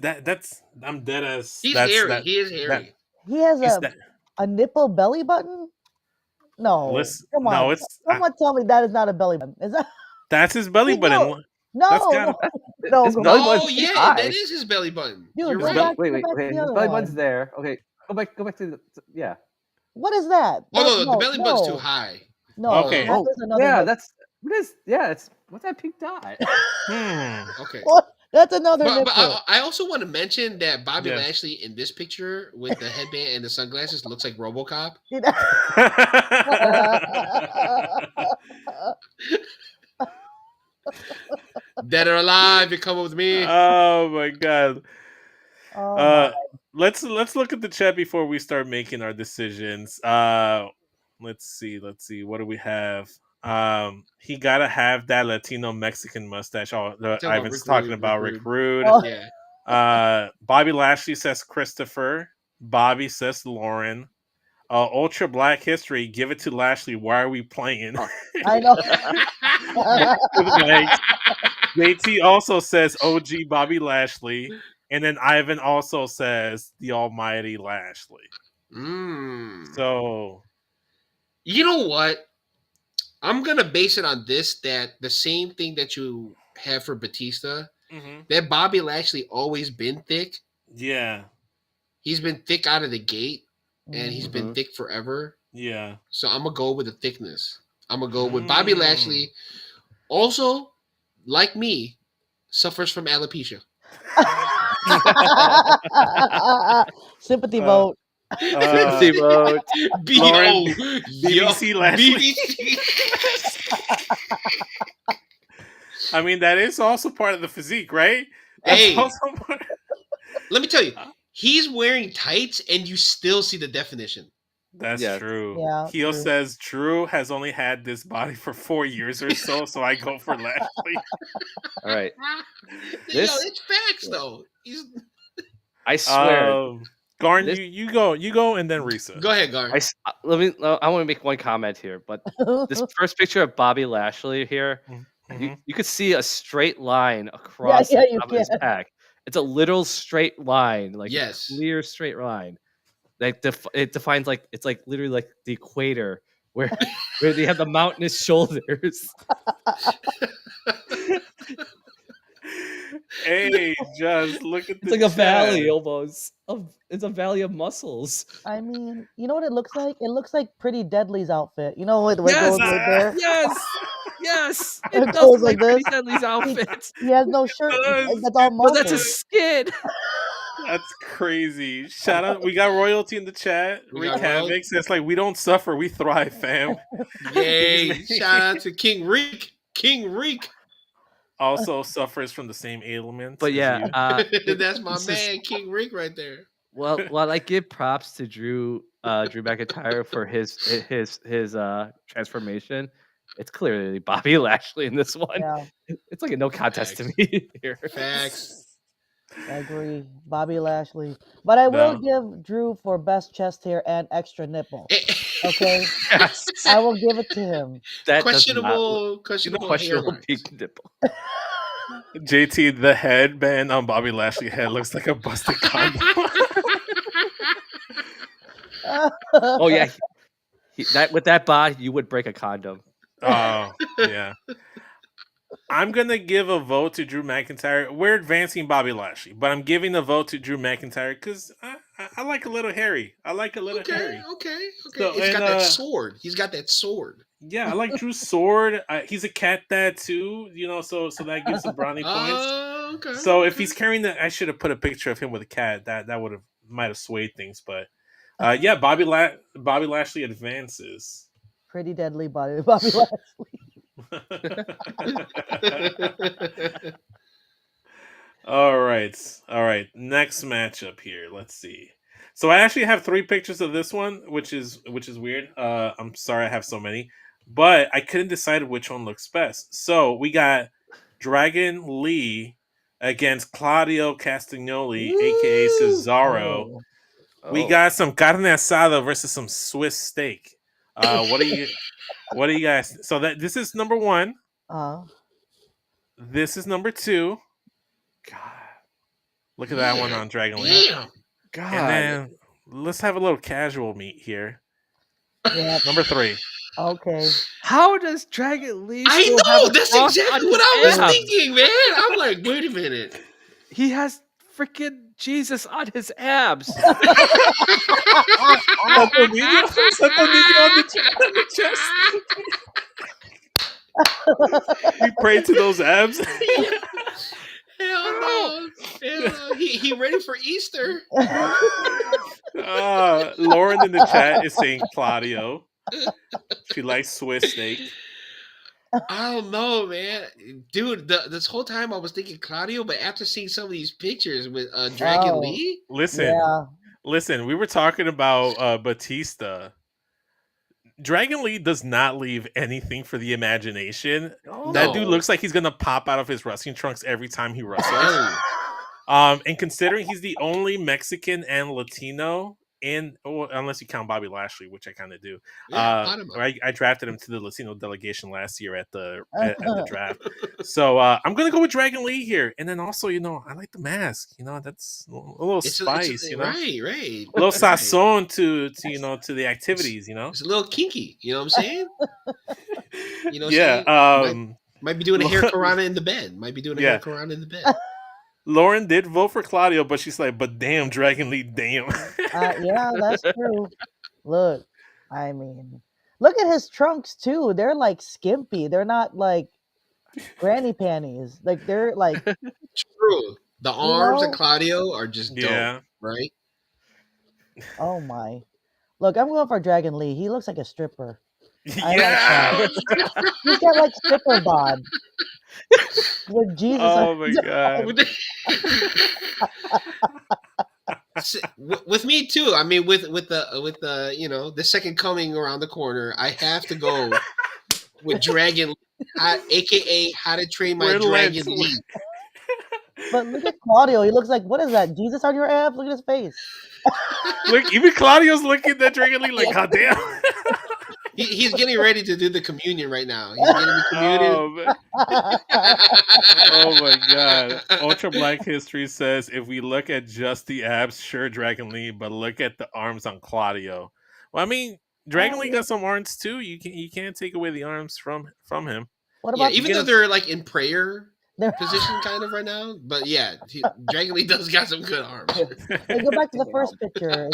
I'm dead ass. He's hairy. He is hairy. He has a nipple belly button. No, come on. Someone tell me that is not a belly button. Is that? That's his belly button. No. Yeah, that is his belly button. Dude, you're right. Wait. His belly button's there. Okay, go back to the What is that? Oh no, the belly button's too high. No. Okay. It's what's that pink dot? Okay. What? That's another. But I also want to mention that Bobby Lashley in this picture with the headband and the sunglasses looks like RoboCop. Dead or alive, you come with me. Oh my god. Let's look at the chat before we start making our decisions. Let's see. What do we have? He gotta have that Latino Mexican mustache. Ivan's talking about Rick Rude. Yeah. Bobby Lashley says Christopher. Bobby says Lauren. Ultra Black History. Give it to Lashley. Why are we playing? I know. JT also says OG Bobby Lashley. And then Ivan also says the almighty Lashley. So, you know what? I'm going to base it on this, that the same thing that you have for Batista, that Bobby Lashley always been thick. Yeah. He's been thick out of the gate. and he's been thick forever. Yeah. So I'm gonna go with the thickness. I'm gonna go with Bobby Lashley. Also, like me, suffers from alopecia. Sympathy vote. Sympathy vote. Lauren, Yo, BBC Lashley. I mean, that is also part of the physique, right? That's Hey, also part. let me tell you, he's wearing tights, and you still see the definition. That's true. Yeah, Heel true. says Drew has only had this body for 4 years or so I go for Lashley. All right. Yo, it's facts though. I swear. Garn, you go, and then Risa. Go ahead, Garn. I want to make one comment here, but this first picture of Bobby Lashley here, you could see a straight line across the top of his back. It's a literal straight line, like a clear straight line. Like it defines like it's like literally like the equator where they have the mountainous shoulders. Hey, just look at it's like a valley almost. It's a valley of muscles. I mean, you know what it looks like? It looks like Pretty Deadly's outfit. You know where it goes right there? Yes. It goes like this. Pretty Deadly's outfit. He has no shirt. That's all muscle. But that's a skin. That's crazy. Shout out. We got royalty in the chat. Rick Havoc says like we don't suffer, we thrive, fam. Yay. Shout out to King Reek. King Reek. Also suffers from the same ailments. But yeah, that's my man, King Reek, right there. Well, while I give props to Drew McIntyre for his transformation, it's clearly Bobby Lashley in this one. Yeah. It's like a no contest to me here. Facts. I agree, Bobby Lashley. But I will give Drew for best chest hair and extra nipple. Okay, yes. I will give it to him. That questionable pink nipple. JT, the headband on Bobby Lashley's head looks like a busted condom. Oh yeah, with that body, you would break a condom. Oh yeah. I'm going to give a vote to Drew McIntyre. We're advancing Bobby Lashley, but I'm giving the vote to Drew McIntyre because I like a little hairy. Harry. Okay. So, He's got that sword. He's got that sword. Yeah, I like Drew's sword. He's a cat dad too, so that gives some brownie points. Okay. So if he's carrying I should have put a picture of him with a cat. That might have swayed things, but yeah, Bobby Lashley advances. Pretty Deadly Bobby Lashley. All right. Next matchup here. Let's see. So I actually have 3 pictures of this one, which is weird. I'm sorry I have so many, but I couldn't decide which one looks best. So we got Dragon Lee against Claudio Castagnoli, aka Cesaro. Oh. We got some carne asada versus some Swiss steak. What do you guys? So this is number 1. This is number 2. God, look at that one on Dragon Lee. God, and then let's have a little casual meet here. Yeah. Number 3. Okay. How does Dragon Lee? I know that's exactly what I was thinking, man. I'm like, wait a minute. He has freaking Jesus on his abs. On the chest. We pray to those abs. Hell no. He ready for Easter. Lauren in the chat is saying Claudio. She likes Swiss steak. I don't know, man. Dude, this whole time I was thinking Claudio, but after seeing some of these pictures with Dragon Lee. Listen, we were talking about Batista. Dragon Lee does not leave anything for the imagination. No. That dude looks like he's gonna pop out of his wrestling trunks every time he wrestles. And considering he's the only Mexican and Latino unless you count Bobby Lashley, which I kind of do. Yeah, I drafted him to the Latino delegation last year at the draft. So I'm gonna go with Dragon Lee here, and then also, I like the mask. That's a little spice. Right. A little sazon to the activities. It's a little kinky. You know what I'm saying? Yeah. Might be doing a hair Karana in the bed. Lauren did vote for Claudio, but she's like, but damn, Dragon Lee, damn. Yeah, that's true. Look, I mean, look at his trunks too. They're like skimpy. They're not like granny panties. Like they're like, True. The you arms of know. Claudio are just dope, Yeah. right? Oh my! Look, I'm going for Dragon Lee. He looks like a stripper. I like Yeah. that. He's got like stripper bod. With Jesus. Oh my god. With me too. I mean, with the the second coming around the corner, I have to go with Dragon, aka How to Train My We're Dragon Lance. Lee. But look at Claudio. He looks like, what is that? Jesus on your abs? Look at his face. Look, even Claudio's looking at Dragon Lee like, god damn. He's getting ready to do the communion right now. He's getting the communion. Oh, man. Oh my god. Ultra Black History says if we look at just the abs, sure Dragon Lee, but look at the arms on Claudio. Well, I mean, Dragon Lee got some arms too. You can't take away the arms from him. What Yeah, about even though they're like in prayer position kind of right now, but yeah, Dragon Lee does got some good arms. Hey, go back to the first picture.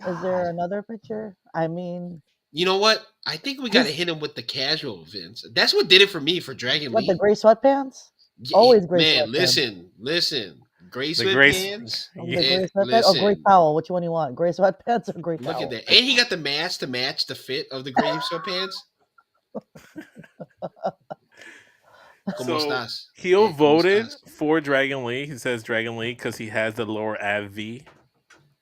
Is there another picture? I mean, you know what? I think we got to hit him with the casual, Vince. That's what did it for me for Dragon what, Lee. the gray sweatpants? Yeah, Always gray man, sweatpants. listen. Gray The gray- sweatpants. The Yeah, gray sweatpants or gray towel? Which one you want? Gray sweatpants or gray towel? Look at that. And he got the mask to match the fit of the gray sweatpants. ¿Cómo So estás? Heel ¿Cómo voted estás? for Dragon Lee. He says Dragon Lee because he has the lower ab V.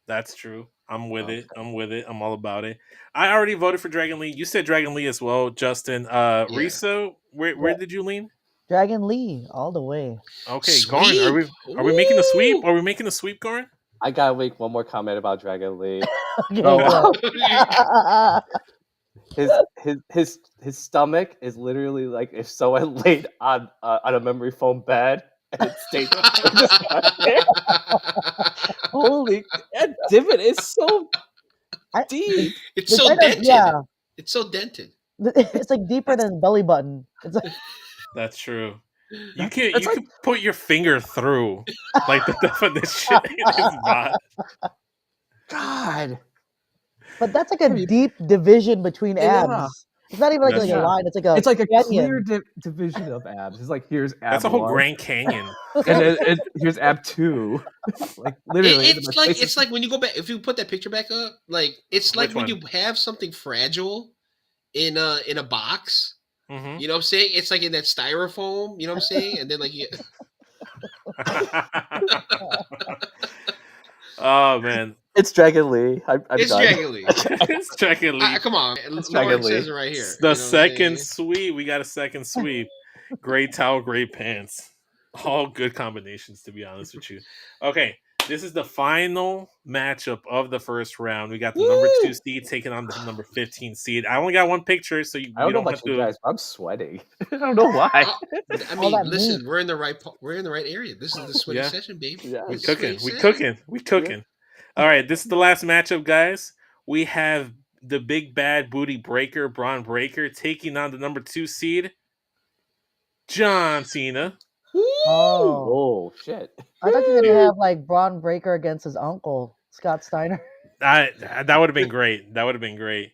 That's true. I'm with it. I'm with it. I'm all about it. I already voted for Dragon Lee. You said Dragon Lee as well, Justin. Riso, where did you lean? Dragon Lee, all the way. Okay, Garn, are we making a sweep? Are we making a sweep, Garn? I gotta make one more comment about Dragon Lee. Okay, Oh, go. his stomach is literally like if someone laid on a memory foam bed and it stayed just there. Holy, that divot is so deep. It's so kind of- dented. yeah, It's so dented. it's like deeper than his belly button. It's like That's true. You can put your finger through like the definition in his body. God. but that's like a deep division between abs. Yeah. It's not even like, That's a true. line. It's like a clear canyon. division of abs. It's like here's ab That's a whole 1, Grand Canyon. and then here's ab 2. Like literally, It's like when you go back. If you put that picture back up, like it's like Which when one? you have something fragile in a box. Mhm. You know what I'm saying? It's like in that styrofoam. You know what I'm saying? And then like Oh man, it's Dragon Lee. I'm it's done. Dragon Lee. it's Dragon Lee. Come on, It's Lauren Dragon Lee. says it right here. The You know what I'm second saying? sweep. We got a second sweep. Gray towel, gray pants. All good combinations, to be honest with you. Okay, this is the final matchup of the first round. We got the number 2 seed taking on the number 15 seed. I only got one picture, so I don't know have about you to. guys, but I'm sweating. I don't know why. I mean, that listen, meat. we're in the right area. This is the sweaty Yeah. session, baby. Yeah. We This is cooking. sweaty We session. cooking. All right, this is the last matchup, guys. We have the big bad booty breaker, Braun Breaker, taking on the number 2 seed, John Cena. Oh, Oh shit! I thought you were gonna have like Braun Breaker against his uncle Scott Steiner. That would have been great. That would have been great.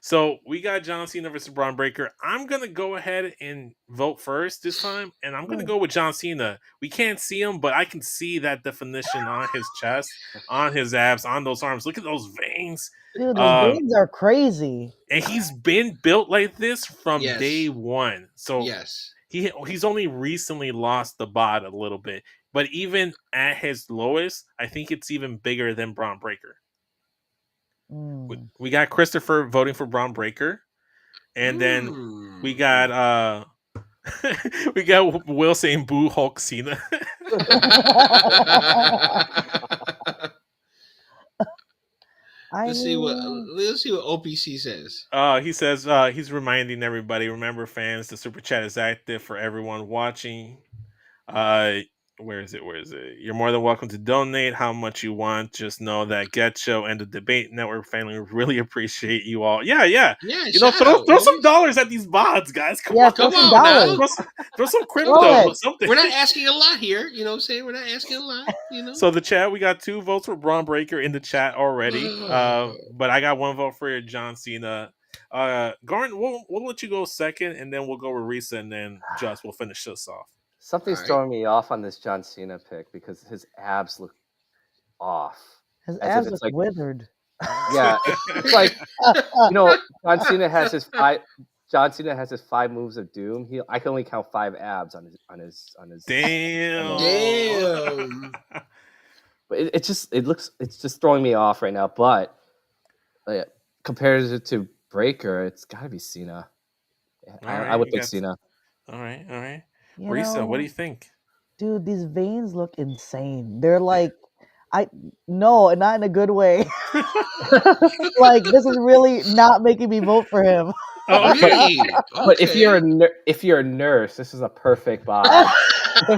So we got John Cena versus Braun Breaker. I'm gonna go ahead and vote first this time, and I'm gonna go with John Cena. We can't see him, but I can see that definition on his chest, on his abs, on those arms. Look at those veins. Dude, those veins are crazy. And he's been built like this from Yes. day one. So Yes. he's only recently lost the bod a little bit. But even at his lowest, I think it's even bigger than Braun Breaker. We got Christopher voting for Braun Breaker. And then we got we got Will saying boo Hulk Cena. Let's see what OPC says. He says he's reminding everybody, remember fans, the super chat is active for everyone watching. Where is it? You're more than welcome to donate how much you want. Just know that Getcho and the Debate Network family really appreciate you all. Yeah. Yeah, shout Throw out, some always. dollars at these bots, guys. Come Yeah, on. throw Come some on now. dollars. Throw some Throw crypto. it. Something. We're not asking a lot here. You know what I'm saying? We're not asking a lot. So the chat, we got 2 votes for Braun Breaker in the chat already. But I got 1 vote for John Cena. Garn, we'll let you go second, and then we'll go with Risa, and then Just will finish us off. Something's All right. throwing me off on this John Cena pick because his abs look off. His As if abs it's look like- withered. Yeah, it's like John Cena has his 5 moves of doom. I can only count 5 abs on his. Damn. Damn. But it's just throwing me off right now. But compared it to Breaker, it's got to be Cena. I would pick Cena. All right. You Risa, what do know, you think? dude, these veins look insane. They're like, no, not in a good way. Like, this is really not making me vote for him. Oh, okay. Really? But if Okay. you're a nurse, this is a perfect bod. You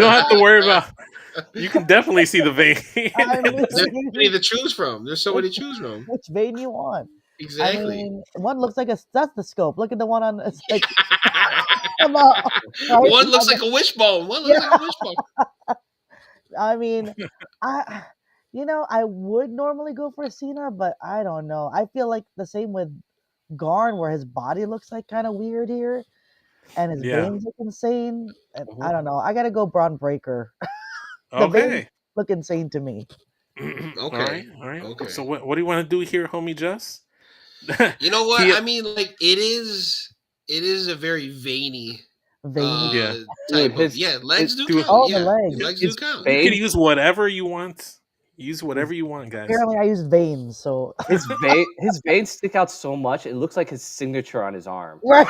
don't have to worry about. You can definitely see the vein. I mean, There's so many to choose from. There's so many to choose from. which vein you want? Exactly. I mean, one looks like a stethoscope. Look at the one on. It's like, come on. Right? One looks like a wishbone. One looks like a wishbone. I mean, I would normally go for Cena, but I don't know. I feel like the same with Garn, where his body looks like kind of weird here, and his veins look insane. And I don't know. I gotta go Braun Breaker. The veins look insane to me. Okay. All right. Okay. So what do you want to do here, homie Just? You know what? I mean, like it is a very veiny Veiny. type Dude, of legs do count. Oh, Yeah, the legs. legs do count. You can use whatever you want. Use whatever you want, guys. Apparently, I used veins, so his veins stick out so much. It looks like his signature on his arm. right.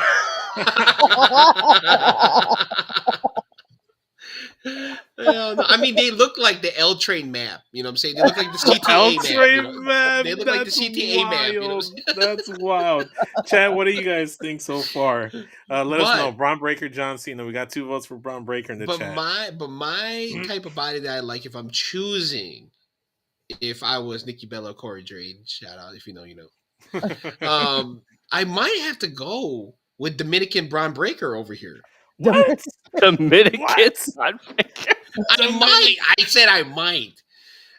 I mean, they look like the L train map. You know what I'm saying? They look like the CTA map. They look like the CTA map. You know what I'm saying? That's wild. Chad, what do you guys think so far? Let us know. Braun Breaker, John Cena. We got 2 votes for Braun Breaker in the chat. My type of body that I like, if I'm choosing, if I was Nikki Bella or Corey Drake, shout out if you know, you know. I might have to go with Dominican Braun Breaker over here. What? Dominican Braun Breaker. I said I might.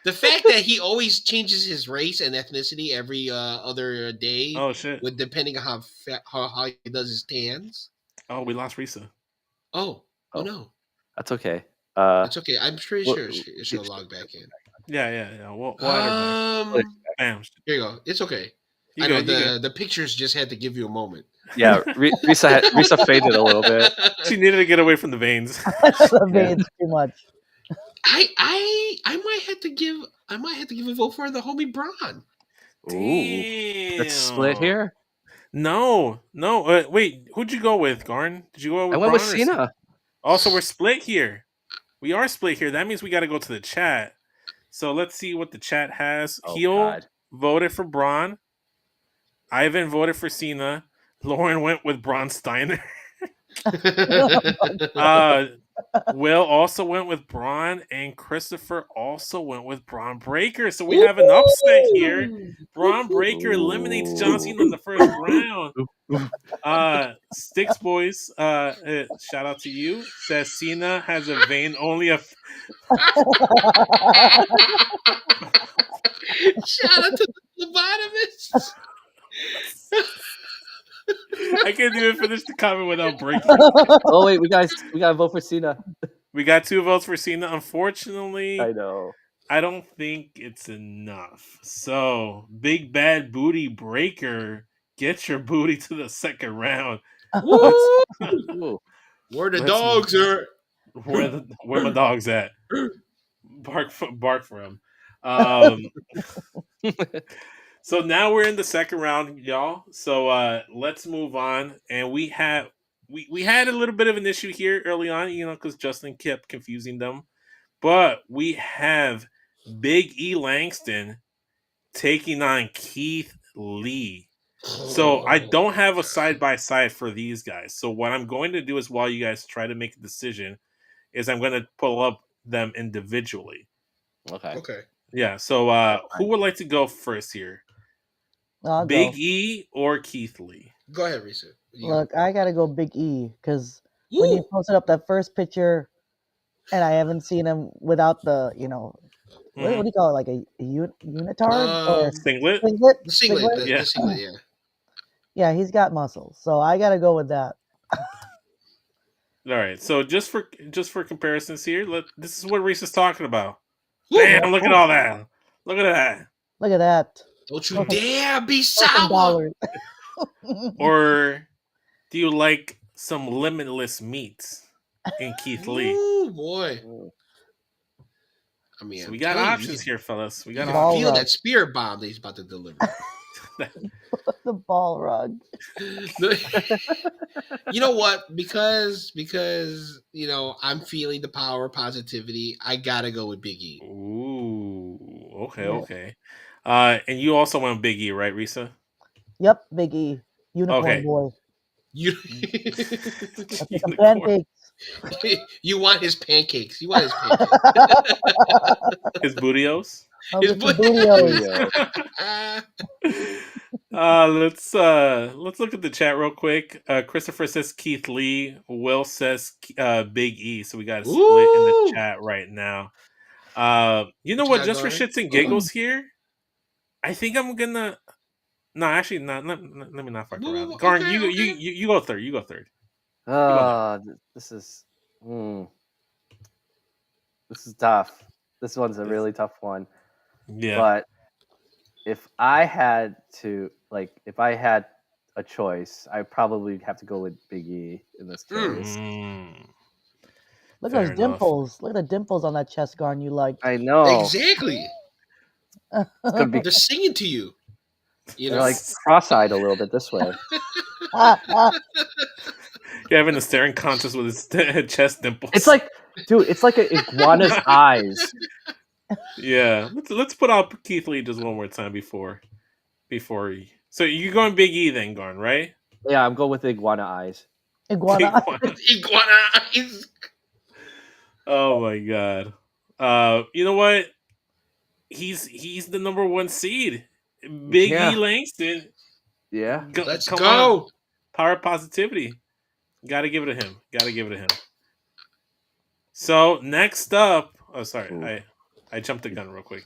The fact that he always changes his race and ethnicity every other day. Oh shit! With depending on how he does his tans. Oh, we lost Risa. Oh no. That's okay. It's okay. I'm pretty sure she'll log back in. Yeah. We'll bam. Here you go. It's okay. I know the pictures just had to give you a moment. Yeah, Risa faded a little bit. She needed to get away from the veins. The veins too much. I might have to give a vote for the homie Braun. Ooh, let's split here. No. Wait, who'd you go with, Garn? Did you go with? I went with Cena. Also, we're split here. We are split here. That means we got to go to the chat. So let's see what the chat has. Heel voted for Braun. Ivan voted for Cena. Lauren went with Braun Steiner. Will also went with Braun, and Christopher also went with Braun Breaker. So we have an upset here. Braun Breaker eliminates John Cena in the first round. Sticks Boys, shout out to you. Says Cena has a vein only a. Shout out to the lobotomists. I can't even finish the comment without breaking. Oh wait, we gotta vote for Cena. We got 2 votes for Cena. Unfortunately, I know. I don't think it's enough. So, Big Bad Booty Breaker, get your booty to the second round. Where the dogs are? Where my dogs at? Bark for him. So now we're in the second round, y'all. So let's move on. And we had a little bit of an issue here early on, because Justin kept confusing them. But we have Big E Langston taking on Keith Lee. So I don't have a side-by-side for these guys. So what I'm going to do is, while you guys try to make a decision, is I'm going to pull up them individually. Okay. Okay. Yeah. So who would like to go first here? I'll Big go. E or Keith Lee? Go ahead, Risa. Look, I gotta go Big E because when you Woo! posted up that first picture, and I haven't seen him without the, what do you call it, like a unitard or Singlet? singlet? The singlet, Yeah. the singlet, yeah. Yeah, he's got muscles, so I gotta go with that. All right. So just for comparisons here, this is what Reese is talking about. Woo! Bam! Look at all that. Look at that. Look at that. Don't you Throw some- dare be throw some sour. dollars. Or do you like some limitless meats in Keith Lee? Ooh, boy. I mean, So we I'm got telling you, options here, fellas. We You got can Ball feel rug. that spirit bomb that he's about to deliver. The ball rug. You know what? Because I'm feeling the power of positivity. I gotta go with Big E. Ooh. Okay. Yeah. Okay. And you also went Big E, right, Risa? Yep, Big E. Unicorn Okay. boy. You, Let's get some Unicorn. pancakes. you want his pancakes. You want his pancakes. His bootios. I'll His get some booty- bootios. Let's look at the chat real quick. Christopher says Keith Lee. Will says Big E. So we got a split in the Ooh. chat right now. You know What you what? got Just for going? shits and giggles here, I think I'm gonna. No, actually, not. Let me not fuck around. Garn, Okay, you go third. You go third. This is this is tough. This one's a really tough one. Yeah. But if I had a choice, I probably have to go with Big E in this case. Look Fair at those dimples. Look at the dimples on that chest guard you like. I know. Exactly. It's gonna be They're singing to you. You they're know, like cross-eyed a little bit this way. You're having a staring contest with his chest dimples. It's like, dude, it's like an iguana's eyes. Yeah. Let's put out Keith Lee just one more time before he. So you're going Big E then, Garn, right? Yeah, I'm going with the iguana eyes. Iguana. iguana eyes. Oh my god. You know what? He's the number one seed. Big Yeah. E Langston. Yeah. Let's come go. on. Power of positivity. Gotta give it to him. So next up, sorry, Ooh. I jumped the gun real quick.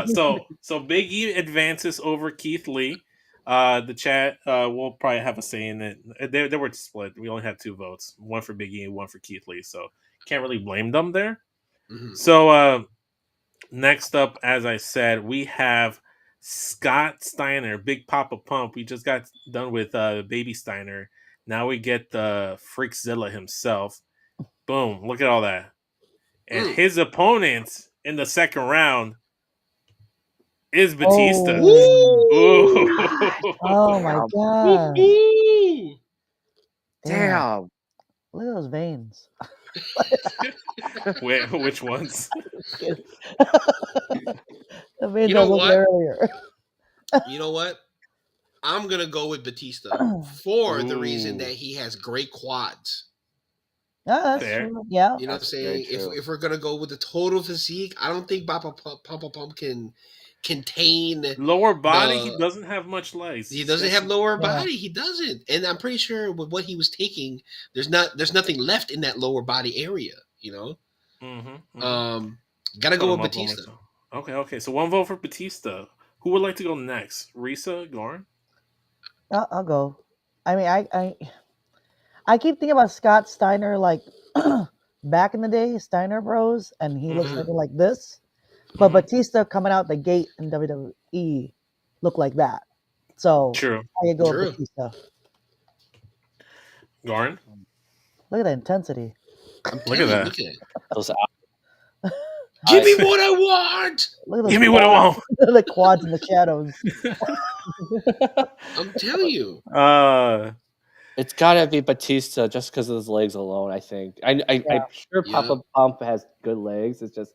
So Big E advances over Keith Lee. The chat will probably have a say in it. They were split. We only had 2 votes, one for Big E and one for Keith Lee. So can't really blame them there. Mhm. So next up, as I said, we have Scott Steiner, Big Papa Pump. We just got done with Baby Steiner. Now we get the Freakzilla himself. Boom! Look at all that. And his opponent in the second round is Batista. Oh my god. Ooh. Damn. Look at those veins. Which ones? The veins You know I looked what? earlier. You know what? I'm gonna go with Batista for the reason Ooh. that he has great quads. Yeah, that's Fair. true. Yeah. You know That's what I'm saying? very true. If we're gonna go with the total physique, I don't think Papa Pump can contain Lower body, he doesn't have much legs. He doesn't have lower Yeah. body. He doesn't, and I'm pretty sure with what he was taking, there's nothing left in that lower body area. You know. Gotta go with Batista. Okay. So one vote for Batista. Who would like to go next? Risa, Gorn? I'll go. I mean, I keep thinking about Scott Steiner like back in the day, Steiner Bros, and he looks something like this. But Batista coming out the gate in WWE looked like that. So True. I could go with Batista. Gorn? Look at the intensity. Look at that. Look at it. Those Give me what I want. Look at those Give me what I want. the quads in the shadows. I'm telling you. It's gotta be Batista just because of his legs alone. I think. I'm sure Papa Pump has good legs. It's just,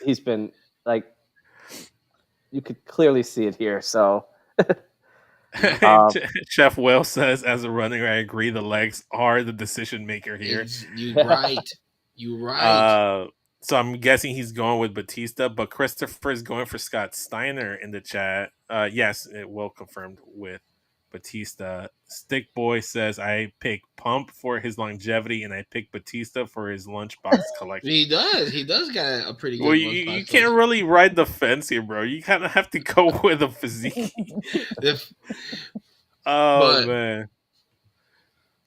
he's been like, you could clearly see it here. So Chef Will says, as a runner, I agree. The legs are the decision maker here. You're right. You're right. So I'm guessing he's going with Batista, but Christopher is going for Scott Steiner in the chat. Yes, it will confirmed with Batista. Stick Boy says, I pick Pump for his longevity, and I pick Batista for his lunchbox collection. He does got a pretty good. Well, you can't really ride the fence here, bro. You kind of have to go with a physique. Man.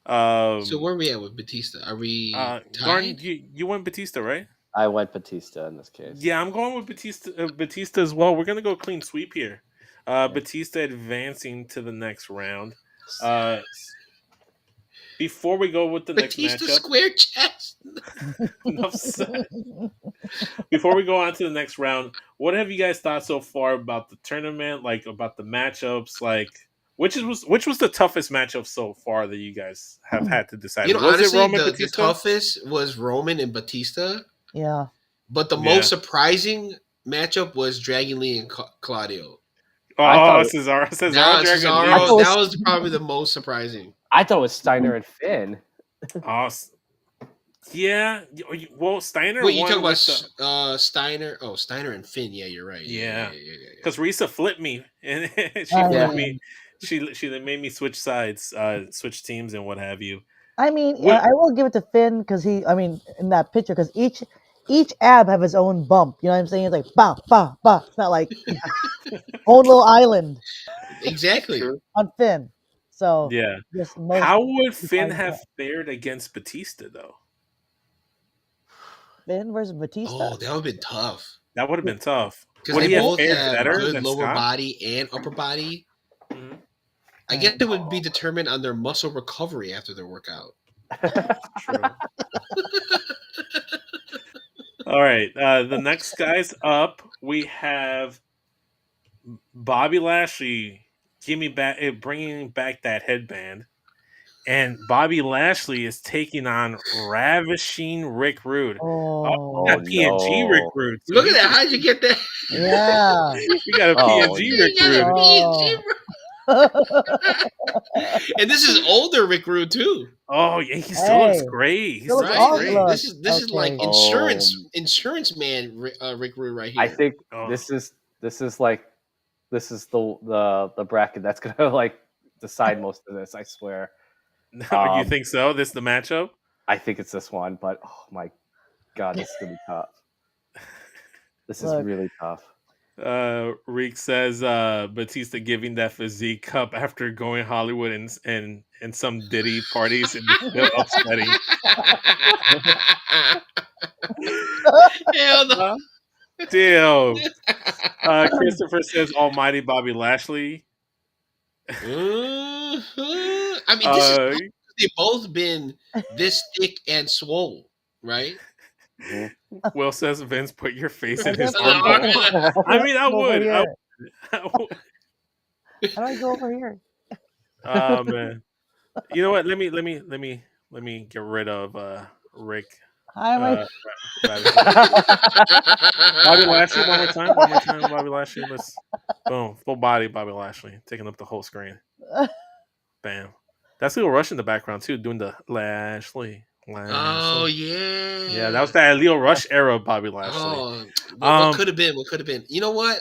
So where are we at with Batista? Are we tied? You went Batista, right? I went Batista in this case. Yeah, I'm going with Batista as well. We're gonna go clean sweep here. Batista advancing to the next round. Before we go with the Batista next matchup, square chest. Enough said. Before we go on to the next round, what have you guys thought so far about the tournament? Like about the matchups? Like which was the toughest matchup so far that you guys have had to decide? Was honestly, it Roman the toughest was Roman and Batista. Yeah. But the most surprising matchup was Dragon Lee and Claudio. Cesaro. That was probably the most surprising. I thought it was Steiner and Finn. Yeah. Well, Steiner. Wait, you talking about Steiner? Oh, Steiner and Finn. Yeah, you're right. Yeah. Because Risa flipped me, and she flipped me. She made me switch sides, switch teams, and what have you. I mean, I will give it to Finn because in that picture, because each ab have his own bump. You know what I'm saying? It's like ba ba ba. It's not like own little island. Exactly. On Finn. So yeah. How would Finn have fared against Batista though? Finn versus Batista. Oh, that would have been tough. That would have been tough. Because they both have good lower body and upper body. Mm-hmm. I guess it would be determined on their muscle recovery after their workout. True. All right. The next guy's up. We have Bobby Lashley. Bringing back that headband. And Bobby Lashley is taking on ravishing Rick Rude. Got PNG no. Rick Rude. So look at that. How'd you get that? Yeah. We got a PNG Rick Rude. And this is older Rick Rude too. Oh yeah, he still looks great. He looks great. This is like insurance man Rick Rude right here. I think this is the bracket that's gonna like decide most of this. I swear. You think so? This is the matchup? I think it's this one, but oh my god, this is gonna be tough. This is really tough. Reek says Batista giving that physique cup after going Hollywood and some Diddy parties and still upsetting. Hell no. Damn. Christopher says Almighty Bobby Lashley. I mean, they've both been this thick and swole, right? Will says Vince, put your face in his arm. I mean, I would. How do I go over here? Oh man. You know what? Let me get rid of Rick. Hi, Bobby Lashley one more time, Bobby Lashley. Let's boom, full body Bobby Lashley, taking up the whole screen. Bam. That's Leo Rush in the background too, doing the Lashley. Oh yeah. Yeah, that was that Leo Rush era of Bobby Lashley. What could have been? What could have been? You know what?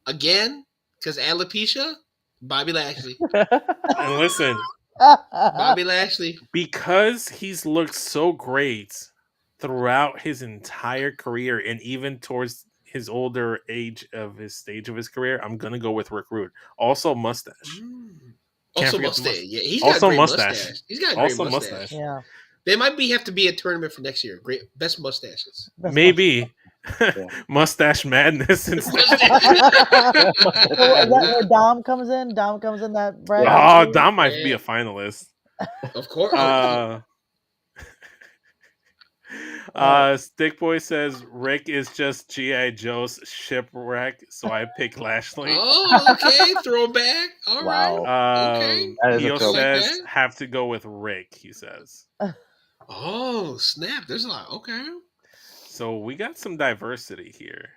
Again, because alopecia, Bobby Lashley. And listen, Bobby Lashley. Because he's looked so great throughout his entire career and even towards his older age of his stage of his career, I'm gonna go with Rick Rude. Also mustache. Also mustache. Yeah, he's got a great mustache. He's got a great mustache. Yeah. They might have to be a tournament for next year. Great best mustaches. Maybe. Mustache madness instead. Where Dom comes in that bracket. Oh, Dom might be a finalist. Of course. Stick Boy says Rick is just G.I. Joe's shipwreck, so I pick Lashley. Oh, okay. Throwback. All right. Okay. He says have to go with Rick, he says. Oh, snap. There's a lot. Okay. So we got some diversity here.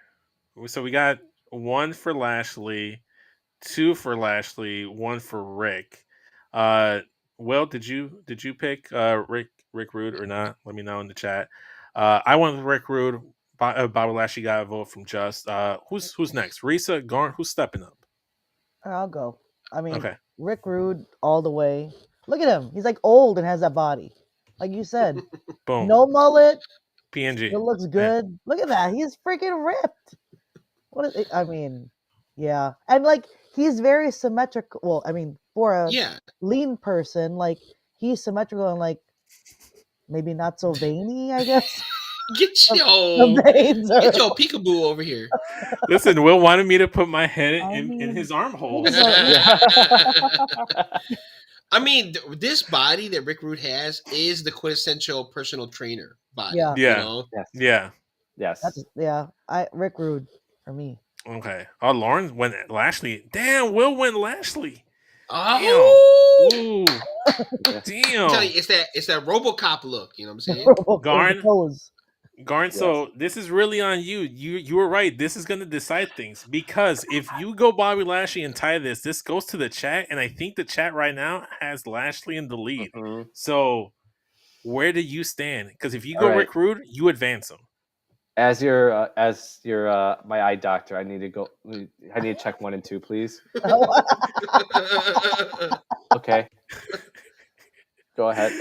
So we got one for Lashley, 2 for Lashley, 1 for Rick. Will, did you pick Rick Rude or not? Let me know in the chat. I went with Rick Rude. Bobby Lashley got a vote from Just. Who's next? Risa, Garn. Who's stepping up? I'll go. I mean, Okay. Rick Rude all the way. Look at him. He's like old and has that body. Like you said, Boom. no mullet. PNG. It looks good. Look at that. He's freaking ripped. What is it? I mean, yeah. And like he's very symmetrical. Well, I mean, for a lean person, like he's symmetrical and like maybe not so veiny, I guess. Get your peekaboo over here. Listen, Will wanted me to put my head in his armhole. I mean, this body that Rick Rude has is the quintessential personal trainer body. Yeah. You know? Yes. Rick Rude for me. Okay. Oh, Lauren went Lashley. Damn, Will went Lashley. Oh, damn. Damn. I'm telling you, it's that RoboCop look. You know what I'm saying? Garn, so this is really on you. You were right. This is going to decide things because if you go Bobby Lashley and tie this goes to the chat, and I think the chat right now has Lashley in the lead. Mm-hmm. So where do you stand? Because if you go Rick Rude, you advance him. As your my eye doctor, I need to check 1 and 2, please. Okay. Go ahead.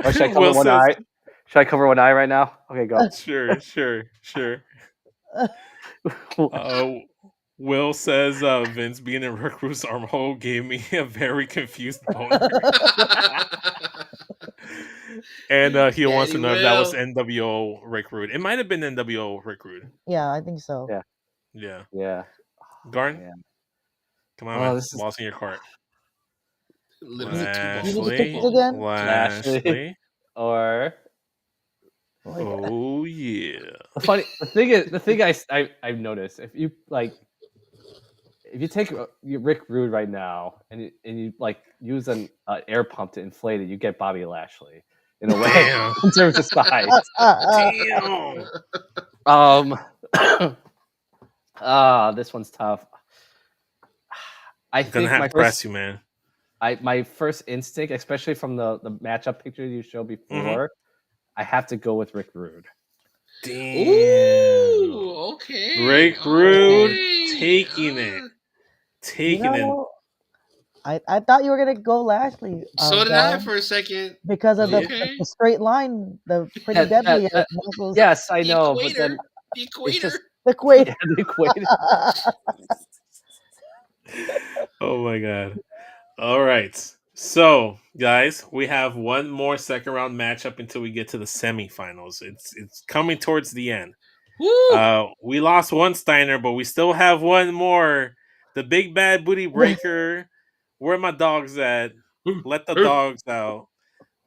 Or should I cover one eye? Should I cover one eye right now? Okay, go. Sure. Will says Vince being in Rick Rude's armhole gave me a very confused boner. And he wants to know if that was NWO Rick Rude. It might have been NWO Rick Rude. Yeah, I think so. Yeah. Garn? Yeah. Come on, man. Lost in your cart. Lashley. Lashley. Or oh yeah. The thing I've noticed, if you take Rick Rude right now and you like use an air pump to inflate it, you get Bobby Lashley in a way in terms of size. Damn. This one's tough. I think gonna have to press you, man. My first instinct, especially from the matchup picture you showed before, I have to go with Rick Rude. Damn. Ooh, okay. Rick Rude taking it. I thought you were gonna go Lashley. So did I for a second. Because of the straight line, the pretty deadly muscles. Yes, I know, but then the equator. The equator. Yeah, the equator. Oh my god. All right. So, guys, we have one more second round matchup until we get to the semifinals. It's coming towards the end. We lost one Steiner, but we still have one more. The big bad booty breaker. Where are my dogs at? Let the dogs out.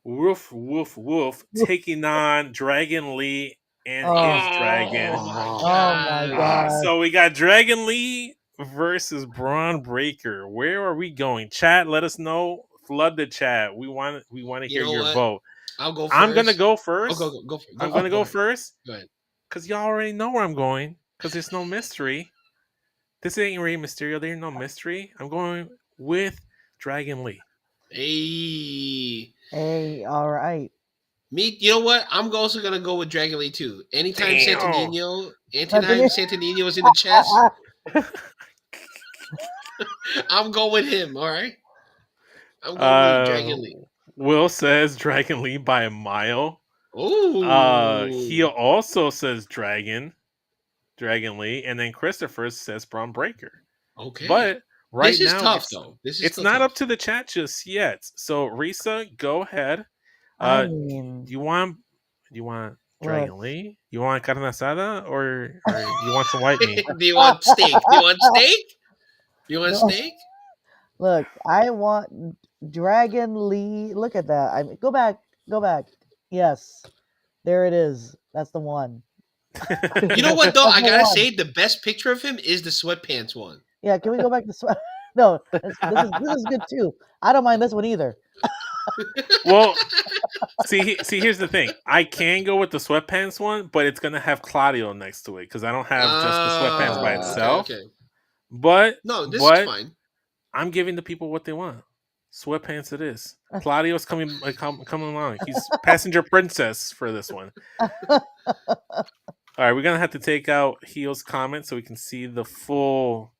Woof, woof, woof. Taking on Dragon Lee and his dragon. Oh my god. So we got Dragon Lee versus Braun Breaker. Where are we going? Chat, let us know. Flood the chat. We want to hear your vote. I'll go first. I'm gonna go first. I'm gonna go first. Go ahead. Because y'all already know where I'm going. Because there's no mystery. This ain't Rey Mysterio. There's no mystery. I'm going with Dragon Lee. Hey, all right. Me, you know what? I'm also gonna go with Dragon Lee too. Anytime Santonino is in the chest, I'm going with him. All right. I'm going with Dragon Lee. Will says Dragon Lee by a mile. Ooh. He also says Dragon Lee, and then Christopher says Braun Breaker. Okay. But right this is now, tough, though. It's not tough. up to the chat just yet. So Risa, go ahead. You want Dragon Lee? You want carne asada or you want some white meat? Do you want steak? Steak? Look, I want Dragon Lee. Look at that. I mean, go back. Yes, there it is. That's the one. You know what though? I gotta say, the best picture of him is the sweatpants one. Yeah, can we go back to sweat? No, this is good too. I don't mind this one either. Well, see, here's the thing. I can go with the sweatpants one, but it's gonna have Claudio next to it because I don't have just the sweatpants by itself. Okay. But No, this is fine. I'm giving the people what they want. Sweatpants it is. Claudio's coming along. He's passenger princess for this one. All right, we're gonna have to take out Heel's comment so we can see the full.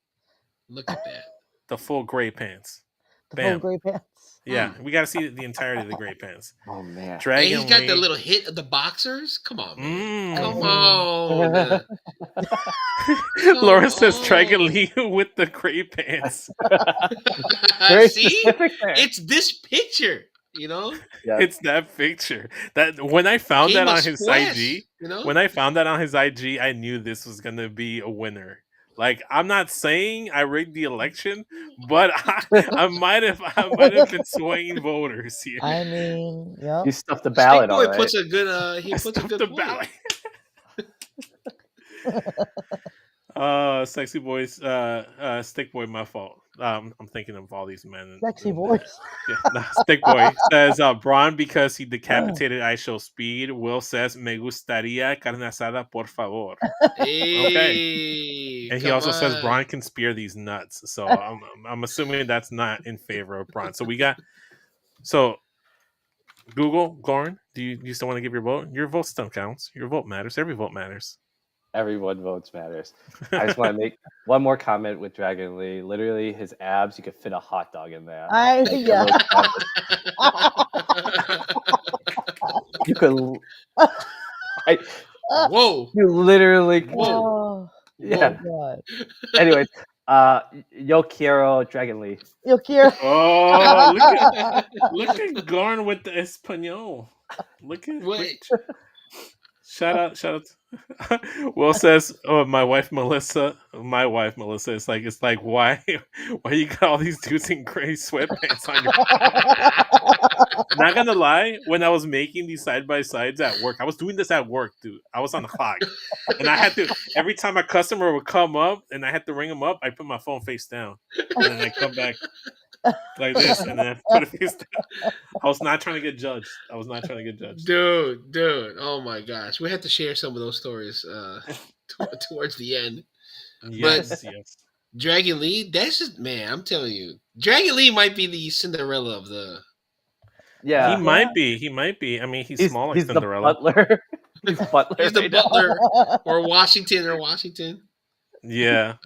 Look at that. The full gray pants. The full gray pants. Yeah, we got to see the entirety of the gray pants. Oh man! Dragon and he's got the little hit of the boxers. Come on, man. Come on. Laura says Dragon Lee with the gray pants. See, it's this picture. You know, it's that picture. That when I found that on his IG, when I found that on his IG, I knew this was gonna be a winner. Like, I'm not saying I rigged the election, but I might have been swaying voters here. I mean, yeah, you stuffed the ballot. Stick Boy puts a good. He puts a good ballot. Sexy boys. Stick Boy, my fault. I'm thinking of all these men. Sexy boys. Yeah, Stick Boy says Braun because he decapitated I Show Speed. Will says me gustaría carne asada por favor. Okay. And he also says Braun can spear these nuts. So I'm assuming that's not in favor of Braun. So we got Google, Goran, do you still want to give your vote? Your vote still counts. Your vote matters. Every vote matters. Everyone votes matters. I just want to make one more comment with Dragon Lee. Literally, his abs, you could fit a hot dog in there. You could. Whoa! You literally. Whoa! Yeah. Anyways, Yo quiero Dragon Lee. Yo quiero. Oh, look at Garn with the Espanol. Look at Shout out. Will says, "Oh, my wife Melissa is like, it's like why you got all these dudes in gray sweatpants on your?" Not gonna lie, when I was making these side by sides at work, I was doing this at work, dude. I was on the clock, and I had to every time a customer would come up and I had to ring them up, I put my phone face down, and then I come back like this, and then I put it face down. I was not trying to get judged. Dude. Oh my gosh, we have to share some of those stories towards the end. Yes. Dragon Lee, that's just, man, I'm telling you, Dragon Lee might be the Cinderella of the. Yeah, he might be. I mean, he's small like Cinderella. He's butler. He's the butler, or Washington. Yeah.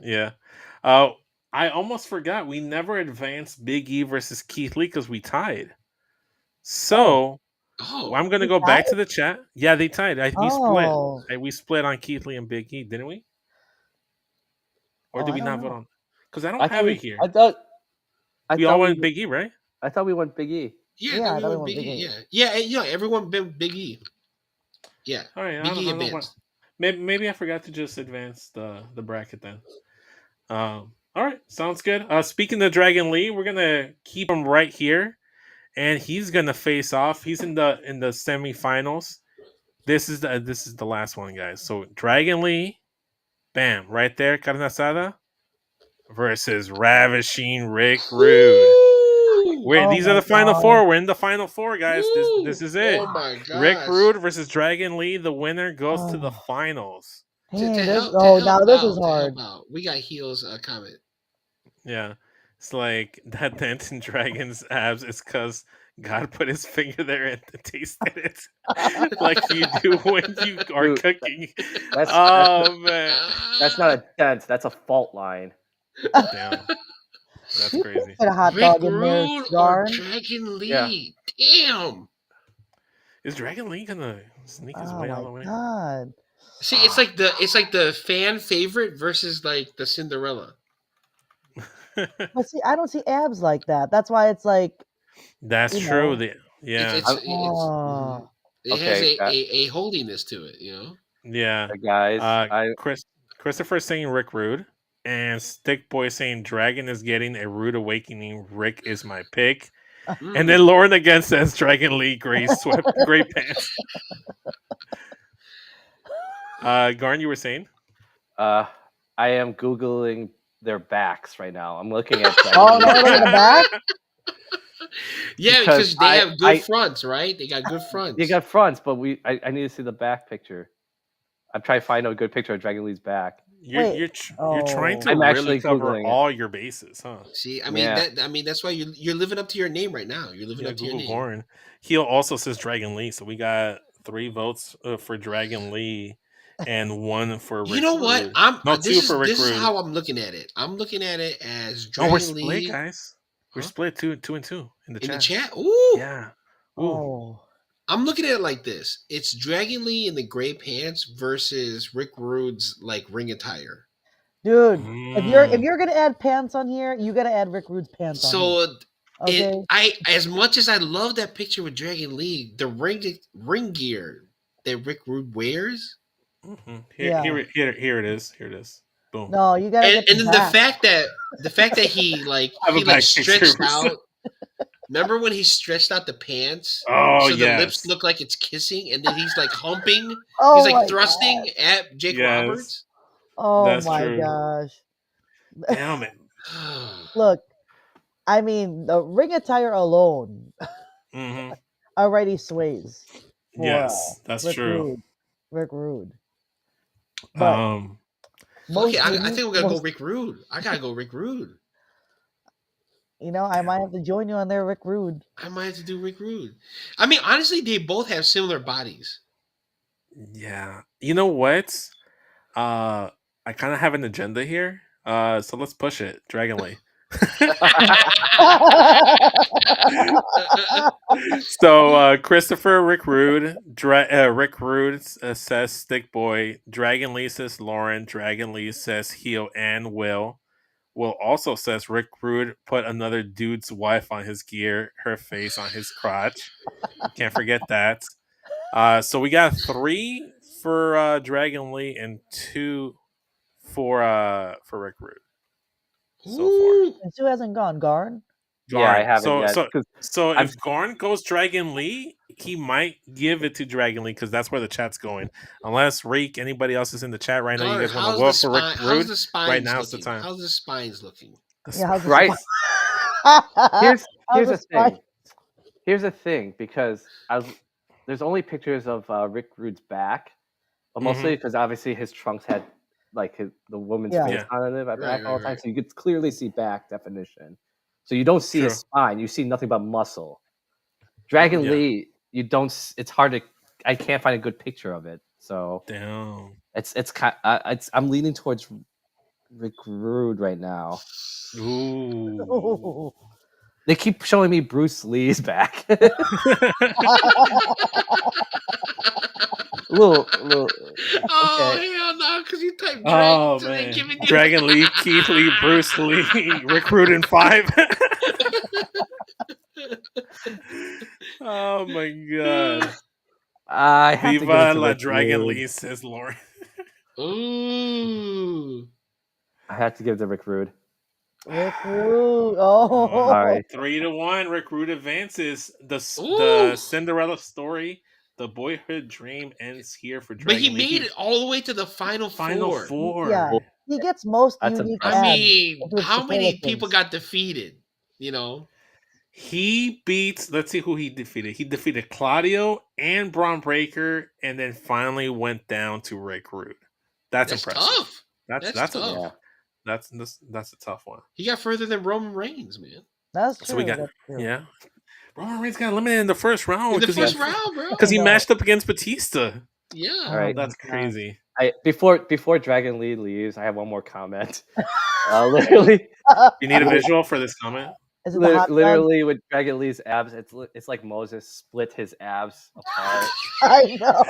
I almost forgot. We never advanced Big E versus Keith Lee because we tied. So I'm going to go back to the chat. Yeah, they tied. We split. We split on Keith Lee and Big E, didn't we? Or did we not vote on? Because I don't have it here. I thought we all went Big E, right? I thought we went Big E. Yeah, we went Big E. Yeah. Everyone been Big E. Yeah. All right. Big E advanced. Maybe I forgot to just advance the bracket then. All right, sounds good. Speaking of Dragon Lee, we're gonna keep him right here, and he's gonna face off. He's in the semifinals. This is the last one, guys. So Dragon Lee, bam, right there, carne asada, versus Ravishing Rick Rude. These are the final four. We're in the final four, guys. This is it. Oh my gosh. Rick Rude versus Dragon Lee. The winner goes to the finals. This is hard. We got Heel's comment. Yeah, it's like that dent in Dragon's abs is because God put his finger there and tasted it, like you do when you are cooking. Man, that's not a dent. That's a fault line. Damn, that's crazy. Put a hot dog in there, or Dragon Lee. Yeah. Damn. Is Dragon Lee gonna sneak his way all the way? God. See, it's like the fan favorite versus like the Cinderella. But see, I don't see abs like that. That's why it's like. That's true. It has a holiness to it, you know. Yeah, guys. Christopher saying Rick Rude, and Stick Boy saying Dragon is getting a rude awakening. Rick is my pick, and then Lauren again says Dragon Lee gray pants. Garn, you were saying? I am Googling their backs right now. I'm looking at look at the back? Yeah, because they have good fronts, right? They got good fronts. They got fronts, but I need to see the back picture. I'm trying to find a good picture of Dragon Lee's back. Wait. You're trying to I'm really actually cover Googling it. all your bases, huh? See, Yeah. that's why you're living up to your name right now. You're living Yeah, up to your Google name. Gorn. He also says Dragon Lee, so we got 3 votes for Dragon Lee and 1 for Rick You know what? Rude. No, 2 for Rick This is Rude. how I'm looking at it. I'm looking at it as Oh, we're Dragon split, Lee. guys. We're Huh? split 2 and 2 in the In the chat. chat. Ooh. Yeah. Ooh. Oh. I'm looking at it like this. It's Dragon Lee in the gray pants versus Rick Rude's like ring attire. Dude, Mm. if you're gonna add pants on here, you gotta add Rick Rude's pants on here. So Okay. as much as I love that picture with Dragon Lee, the ring gear that Rick Rude wears. Mhm. Yeah. Here it is. Here it is. Boom. No, you gotta get And the then back. the fact that he like I have a he like back picture stretched of us. out. Remember when he stretched out the pants? Oh, so the yes. lips look like it's kissing, and then he's like humping. Oh He's my like thrusting God. at Jake Yes. Roberts. Oh That's my true. gosh. Damn it. Look, I mean, the ring attire alone hmm already sways. For, Yes, that's Rick true. Rick Rude. But Okay, I think unique, we're gonna go most- Rick Rude. I gotta go Rick Rude. You know, I might have to join you on there, Rick Rude. I might have to do Rick Rude. I mean, honestly, they both have similar bodies. Yeah. You know what? I kind of have an agenda here. So let's push it. Dragon Lee. So Christopher Rick Rude, Rick Rude says Stick Boy. Dragon Lee says Lauren. Dragon Lee says Heel and Will. Will also says Rick Rude put another dude's wife on his gear, her face on his crotch. Can't forget that. So we got 3 for Dragon Lee and 2 for Rick Rude. So far. And Sue hasn't gone. Garn? Yeah, I haven't yet. So if Garn goes Dragon Lee, he might give it to Dragon Lee because that's where the chat's going. Unless Reek, anybody else is in the chat right now, you guys want to vote for Rick Rude? Right now is the time. How's the spines looking? Right. Here's How's the the thing. Here's the thing, because there's only pictures of Rick Rude's back, but mostly because obviously his trunks had like the woman's face on it at back all the time, so you could clearly see back definition. So you don't see his spine; you see nothing but muscle. Dragon Lee, you don't. It's hard to. I can't find a good picture of it. So damn. I'm leaning towards Rick Rude right now. Ooh. They keep showing me Bruce Lee's back. little. Oh Okay. hell no! Because you type Dragon. Oh so they man. giving you... Dragon Lee, Keith Lee, Bruce Lee, Rick Rude in 5. Oh my god. I have to give it Viva to la Rick Dragon Rude. Lee, says Lauren. Ooh. I have to give it to Rick Rude. Rick Rude. Oh. All right. 3-1. Rick Rude advances. The Cinderella story, the boyhood dream ends here for Dragon But he Lee. made it all the way to the final four. Yeah, he gets most That's unique impressive. I ads mean, into his how many superlatives. people got defeated? You know, He beats, let's see who he defeated. He defeated Claudio and Braun Breaker, and then finally went down to Rick Rude. That's impressive. tough. That's tough. That's a tough one. He got further than Roman Reigns, man. That's true. So we got that's true. yeah. Roman Reigns got eliminated in the first round In the first round, bro. because he matched up against Batista. Yeah. All right. That's crazy. Before Dragon Lee leaves, I have one more comment. Literally, You need a visual for this comment? Is it the hot literally with Dragon Lee's abs, it's like Moses split his abs apart. I know.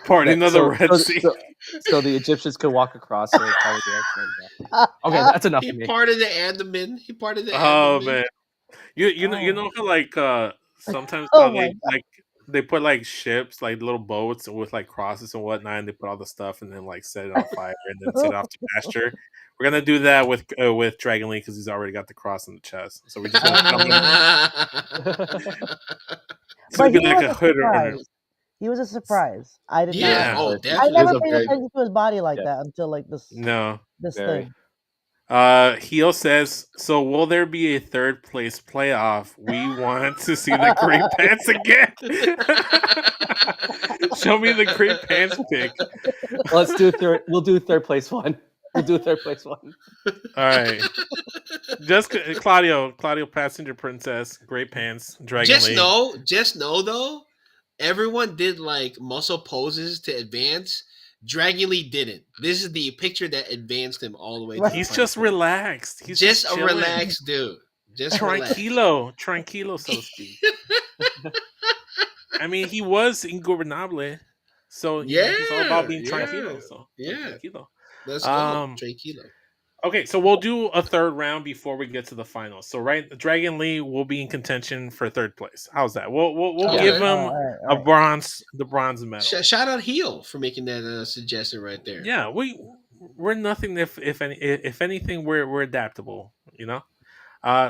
Parting of the Red Sea. So the Egyptians could walk across it. Okay, that's enough He for me. parted the abdomen. He parted the Oh abdomen. man, you know how like sometimes Oh how my they put like ships, like little boats with like crosses and whatnot, and they put all the stuff and then like set it on fire and then set it off to pasture. We're gonna do that with Dragon Lee because he's already got the cross in the chest. So we're just gonna come in. It's gonna But be like a hood or He was a surprise. I did Yeah. not. Oh, I definitely. never paid attention to his body like that until like this no. thing. Heel says, so will there be a third place playoff? We want to see the great pants again. Show me the great pants pick. Let's do third. We'll do third place one. We'll do third place one. All right. Just Claudio, passenger princess, great pants, Dragon Just Lee. know though, everyone did like muscle poses to advance. Dragon Lee didn't. This is the picture that advanced him all the way. To He's just relaxed. He's just a chilling. relaxed dude. Just tranquilo, so to speak. I mean, he was ingobernable, so it's all about being tranquilo. So tranquilo. Let's go, tranquilo. Okay, so we'll do a third round before we get to the finals. So, Dragon Lee will be in contention for third place. How's that? We'll give him the bronze medal. Shout out Heel for making that suggestion right there. Yeah, we're nothing if anything we're adaptable. You know.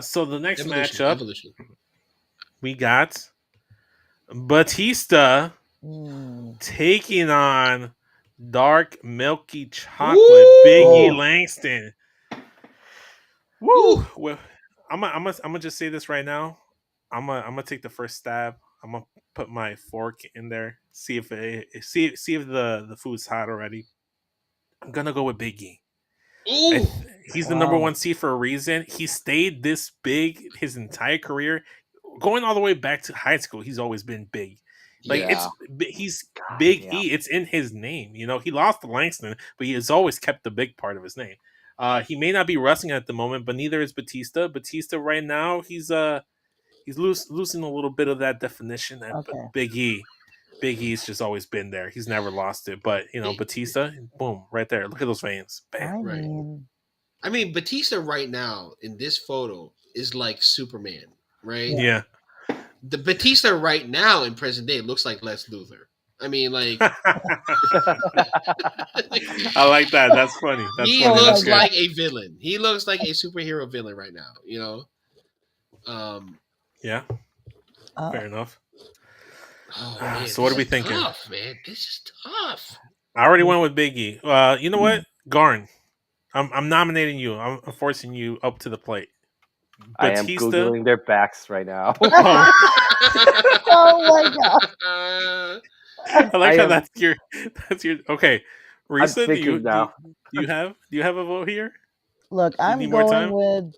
So the next matchup, we got Batista taking on dark milky chocolate Big E Langston. Woo! Well, I'm gonna just say this right now. I'm gonna take the first stab. I'm gonna put my fork in there. See if the food's hot already. I'm gonna go with Big E. He's the number one seed for a reason. He stayed this big his entire career, going all the way back to high school. He's always been big. He's Big E. It's in his name. You know, he lost to Langston, but he has always kept the big part of his name. He may not be wrestling at the moment, but neither is Batista. Batista right now, he's losing a little bit of that definition. But Big E's just always been there. He's never lost it. But Batista, boom, right there. Look at those veins. Bam. I mean, Batista right now in this photo is like Superman, right? Yeah. The Batista right now in present day looks like Lex Luthor. I mean, like, I like that. That's funny. He looks like a villain. He looks like a superhero villain right now. You know. Yeah. Fair enough. Oh, man, so what are we thinking? Tough, man. This is tough. I already went with Big E. You know what, Garn? I'm nominating you. I'm forcing you up to the plate. Batista? I am Googling their backs right now. Oh my god! I like how that's your okay. Risa, do you have a vote here? Look, I'm going with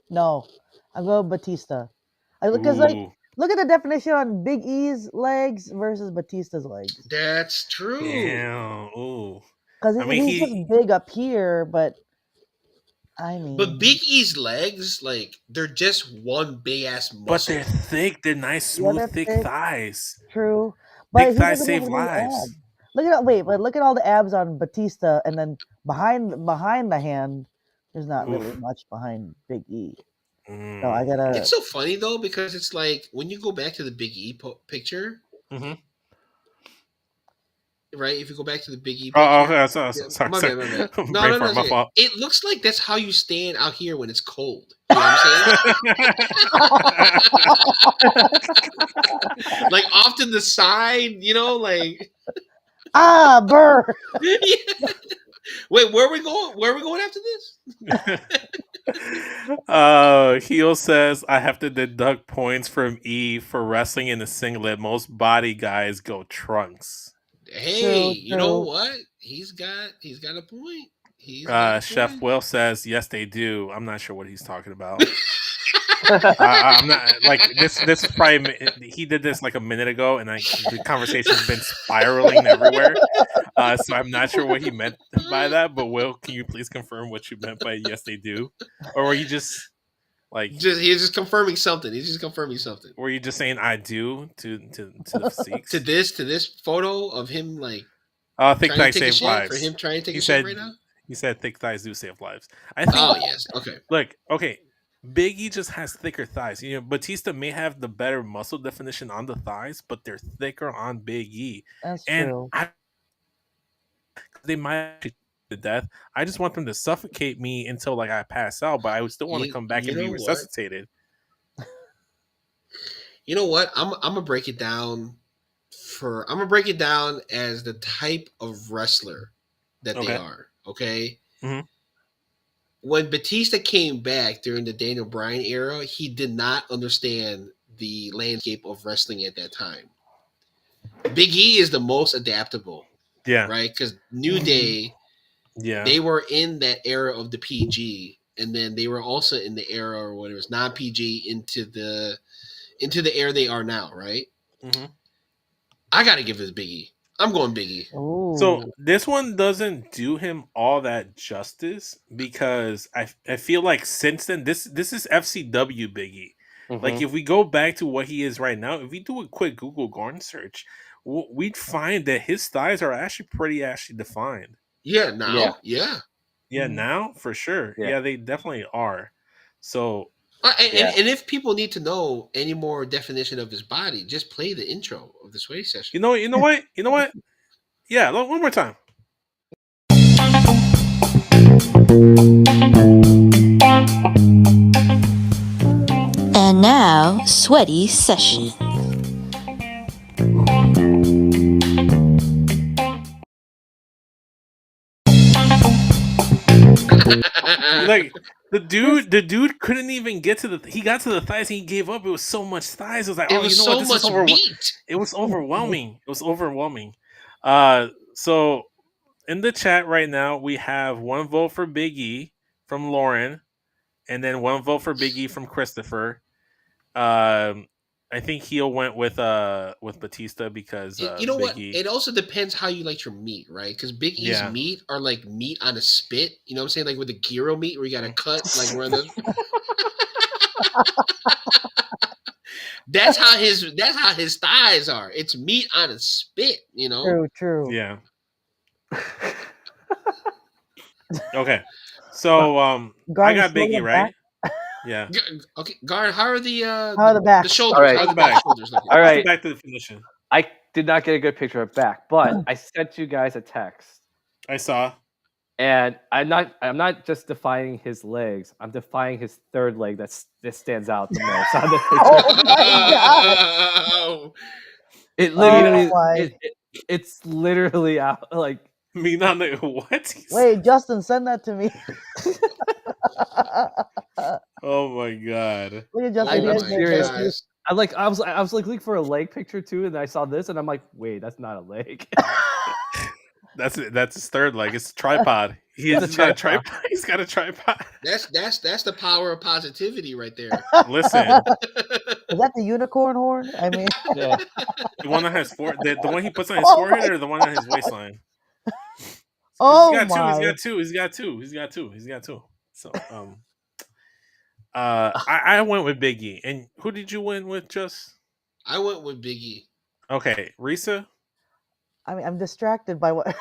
Batista. Because look at the definition on Big E's legs versus Batista's legs. That's true. Yeah. Ooh. Because he's just big up here, but But Big E's legs, like, they're just one big ass muscle. But they're thick. They're nice, smooth, thick thighs. True. But big thighs save lives. Look at all the abs on Batista, and then behind the hand, there's not really much behind Big E. So I gotta. It's so funny though because it's like when you go back to the Big E picture. Mm-hmm. Right, if you go back to the Big E. Okay. Sorry. My bad. No. It looks like that's how you stand out here when it's cold. You know what I'm saying? Like off to the side, like. Burr. Wait, where are we going? Where are we going after this? Heel says I have to deduct points from E for wrestling in a singlet. Most body guys go trunks. Hey, you know what? He's got a point. Chef Will says yes, they do. I'm not sure what he's talking about. I'm not like this. This is probably he did this like a minute ago, and the conversation's been spiraling everywhere. So I'm not sure what he meant by that. But Will, can you please confirm what you meant by yes, they do, or were you just like he's just confirming something? He's just confirming something. Were you just saying I do to the physiques? to this photo of him like thick thighs save lives. For him trying to take a shit right now. He said thick thighs do save lives. I think. Oh yes, okay. Look, okay. Big E just has thicker thighs. Batista may have the better muscle definition on the thighs, but they're thicker on Big E. That's true. They might to death. I just want them to suffocate me until like I pass out, but I would still want to come back and be resuscitated. You know what? I'm gonna break it down. I'm gonna break it down as the type of wrestler that they are. Okay. Mm-hmm. When Batista came back during the Daniel Bryan era, he did not understand the landscape of wrestling at that time. Big E is the most adaptable, Yeah. right? Because New Day, they were in that era of the PG, and then they were also in the era when it was non PG into the era they are now, right? Mm-hmm. I got to give this Big E. I'm going Big E. So this one doesn't do him all that justice because I feel like since then this is FCW Biggie. Like if we go back to what he is right now, if we do a quick Google Garden search, we'd find that his thighs are actually pretty defined. Yeah, now, yeah, now for sure. Yeah, they definitely are. So and if people need to know any more definition of his body, just play the intro of the Sway session. You know what? Yeah, one more time. And now, Sweaty Session. Like the dude couldn't even get to he got to the thighs and he gave up. It was so much thighs. It was like, it was so much meat. It was overwhelming. It was overwhelming. So in the chat right now, we have 1 vote for Big E from Lauren, and then 1 vote for Big E from Christopher. I think Heel went with Batista because you know Big what? E. It also depends how you like your meat, right? Because Big E's meat are like meat on a spit. You know what I'm saying? Like with the gyro meat where you got to cut like where the. That's how his thighs are. It's meat on a spit. You know. True. Yeah. Okay. So I got Big E, right? Yeah. Okay, Guard, how are the back? The shoulders. All right. How are the back shoulders looking? All right. Back to the definition. I did not get a good picture of back, but I sent you guys a text. I saw. And I'm not just defining his legs. I'm defining his third leg that stands out the most on the picture. Oh my god! It literally it's literally out like me not know what. Wait, Justin, send that to me. Oh my god! Look at Justin. I'm serious. I was looking for a leg picture too, and I saw this, and I'm like, wait, that's not a leg. That's his third leg. It's a tripod. He's got a tripod. He's got a tripod. That's the power of positivity right there. Listen, is that the unicorn horn? I mean, the one that has the one he puts on his forehead, or the one on his waistline. Oh he's my! He's got two. So I went with Big E. And who did you win with? Just I went with Big E. Okay, Risa. I mean, I'm distracted by what.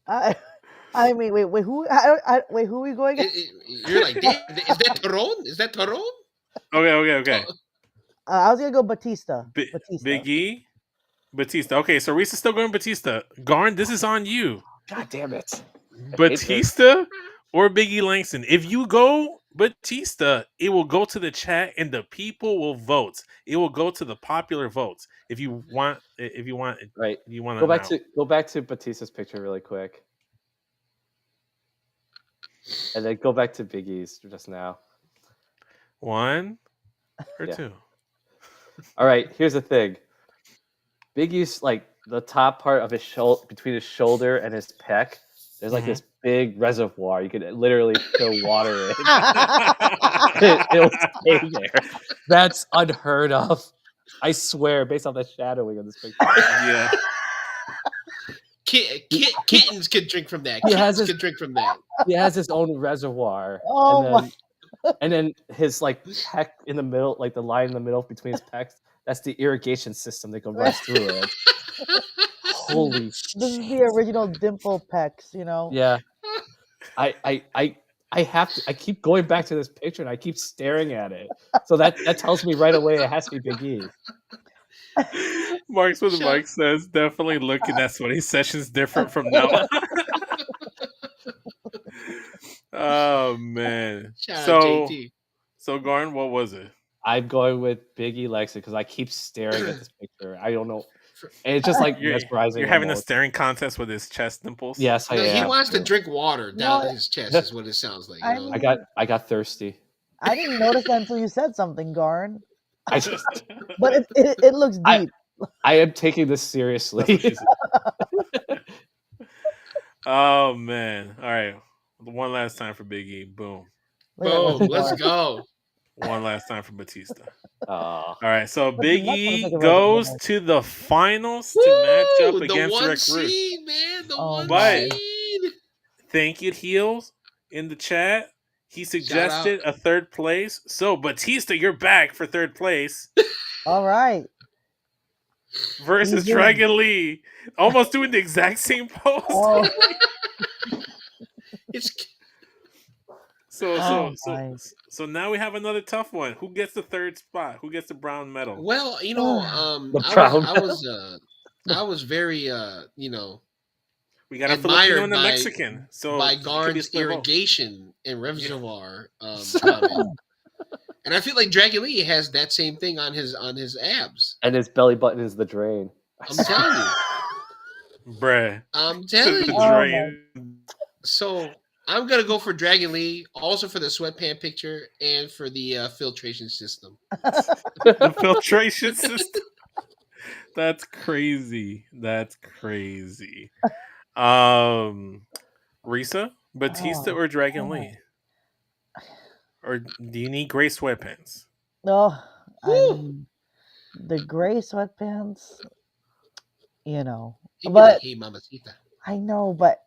I mean, wait, who? Wait, who are we going? You're like, is that Tyrone? Is that Tyrone? Okay. I was gonna go Batista. Big E, Batista. Okay, so Risa's still going Batista. Garn, this is on you. God damn it. Batista or Biggie Langston. If you go Batista, it will go to the chat and the people will vote. It will go to the popular votes. If you want, right? You want to go back to Batista's picture really quick, and then go back to Biggie's just now. 1 or 2. All right. Here's the thing. Biggie's like the top part of his shoulder, between his shoulder and his pec. There's like this big reservoir. You could literally fill water in. It'll stay there. That's unheard of. I swear, based on the shadowing of this picture. Yeah. Kittens could drink from that. He has his own reservoir. Oh and then his like pec in the middle, like the line in the middle between his pecs, that's the irrigation system that goes right through it. Holy shit. This is the original dimple pecs, you know? Yeah. I have to. I keep going back to this picture and I keep staring at it. So that tells me right away it has to be Big E. Mark's what Mike says. Definitely looking at Sweaty Sessions different from now on. Oh man. So Garn, what was it? I'm going with Big E Lexi because I keep staring at this picture. I don't know. And it's just like mesmerizing. You're having a staring contest with his chest dimples. Yes, I am. He wants to drink water down his chest. Is what it sounds like. You know? I got thirsty. I didn't notice that until you said something, Garn. But it looks deep. I am taking this That's seriously. what she said. Oh man! All right, one last time for Big E. Boom. Look at Boom. this Let's one. go. One last time for Batista. Oh, All right, so Big That's what I'm E thinking goes about. to the finals to match up Woo! The against one Rick Rude. seed, man. The Oh one But- my. seed. Thank you, Heels, in the chat. He suggested a third place. So Batista, you're back for third place All right. versus He's in. Dragon Lee, almost doing the exact same pose. Oh, It's Oh, my. So now we have another tough one. Who gets the third spot? Who gets the brown medal? well, The I was very We got a admired Filipino and a by- Mexican. So by it could be a Garn's split vote. irrigation and reservoir comment. And I feel like Dragon Lee has that same thing on his abs. and his belly button is the drain. I'm telling you. Bruh. I'm telling The you. Oh, drain. So I'm gonna go for Dragon Lee, also for the sweatpant picture and for the filtration system. The filtration system. That's crazy. That's crazy. Risa, Batista, Oh, or Dragon oh. Lee? Or do you need gray sweatpants? No, I Woo! mean, the gray sweatpants, He'd be But like, hey, mamacita. I know, but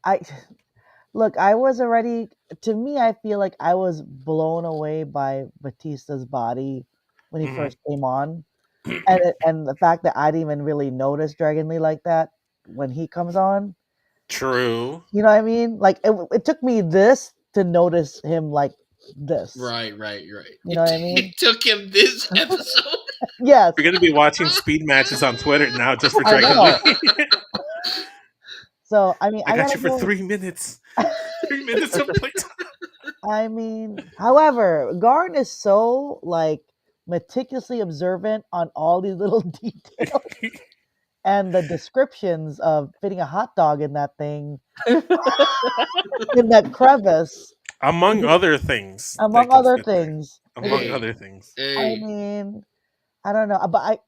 look, I was already, to me, I feel like I was blown away by Batista's body when he Mhm. first came on. And the fact that I didn't even really notice Dragon Lee like that when he comes on. True. You know what I mean? Like, it took me this to notice him like this. Right. You know what I mean? It took him this episode. Yes. We're gonna be watching speed matches on Twitter now just for I Dragon know. Lee. So, I mean, I got gotta you for go- 3 minutes. 3 minutes of playtime. I mean, however, Garn is so like meticulously observant on all these little details and the descriptions of fitting a hot dog in that thing in that crevice, Among other things. among that can other fit there. things. Among Hey. other things. I Hey, mean, I don't know, but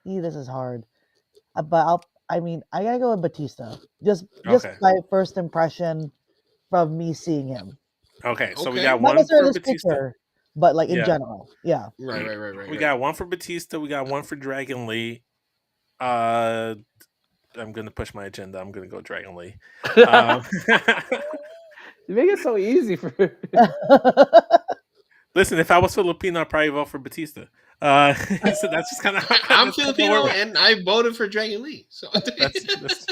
this is hard. But I gotta go with Batista. Just Okay. my first impression from me seeing him. Okay, so we Okay. got Not one necessarily for this Batista. picture, but like in Yeah. general. Yeah. right. We got one for Batista. We got one for Dragon Lee. I'm gonna push my agenda. I'm gonna go Dragon Lee. You make it so easy for. Listen, if I was Filipino, I'd probably vote for Batista. So that's just kind of. I'm Filipino and I voted for Dragon Lee. So That's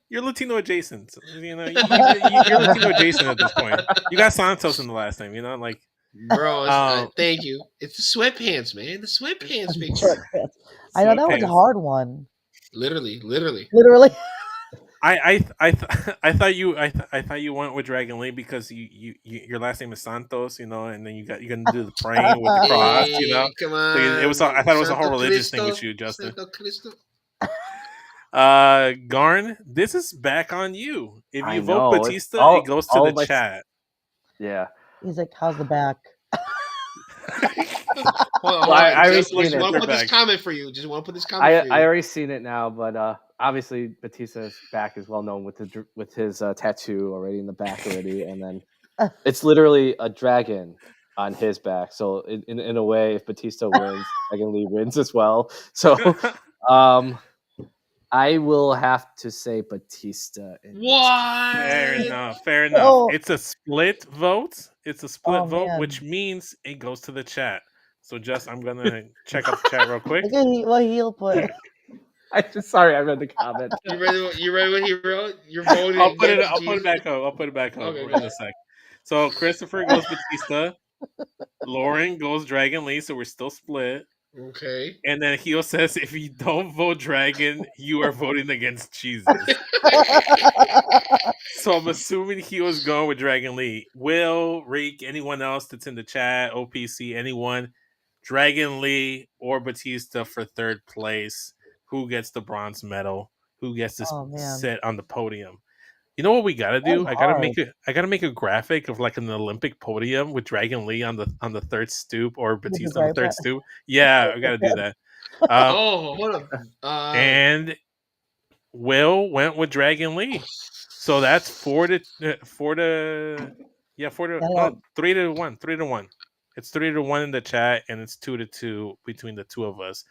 you're Latino adjacent. So, you're Latino adjacent at this point. You got Santos in the last name. Like. bro, thank you. It's the sweatpants, man. The sweatpants picture. I know that was a Sweatpants. hard one. Literally. Literally. I thought you went with Dragon Lee because your last name is Santos, and then you're gonna do the praying with the cross, Hey, come So on. it was. I thought it was a whole Santo religious thing Cristo, with you, Justin. Santo Cristo. Garn, this is back on you. If I you vote know, it's Batista, all- it goes to all the my- chat. Yeah. He's like, how's the back? Hold on, I already just seen it. want to put this Back. comment for you. Just want to put this comment I for you. already seen it now, but obviously Batista's back is well known with his tattoo already in the back already, and then it's literally a dragon on his back. So in a way, if Batista wins, Dragon Lee wins as well. So I will have to say Batista. What? Fair enough. Oh. It's a split vote. Oh, vote, man. which means it goes to the chat. So I'm gonna check out the chat real quick. Look at what he'll put. Sorry, I read the comment. You ready what he wrote? You're voting. I'll put it against back up. I'll put it back up Okay, in go a sec. So Christopher goes Batista. Lauren goes Dragon Lee, so we're still split. Okay. And then Hio says, if you don't vote Dragon, you are voting against Jesus. So I'm assuming Hio's going with Dragon Lee. Will, Reek, anyone else that's in the chat, OPC, anyone, Dragon Lee or Batista for third place. Who gets the bronze medal? Who gets to Oh, man. sit on the podium? You know what we gotta do? That's I gotta hard. make a graphic of like an Olympic podium with Dragon Lee on the third stoop or With the Batista on the great third part. stoop. Yeah, I gotta do that. Um, Oh, hold up. and Will went with Dragon Lee, so that's 3-1, 3-1. It's 3-1 in the chat, and it's 2-2 between the two of us.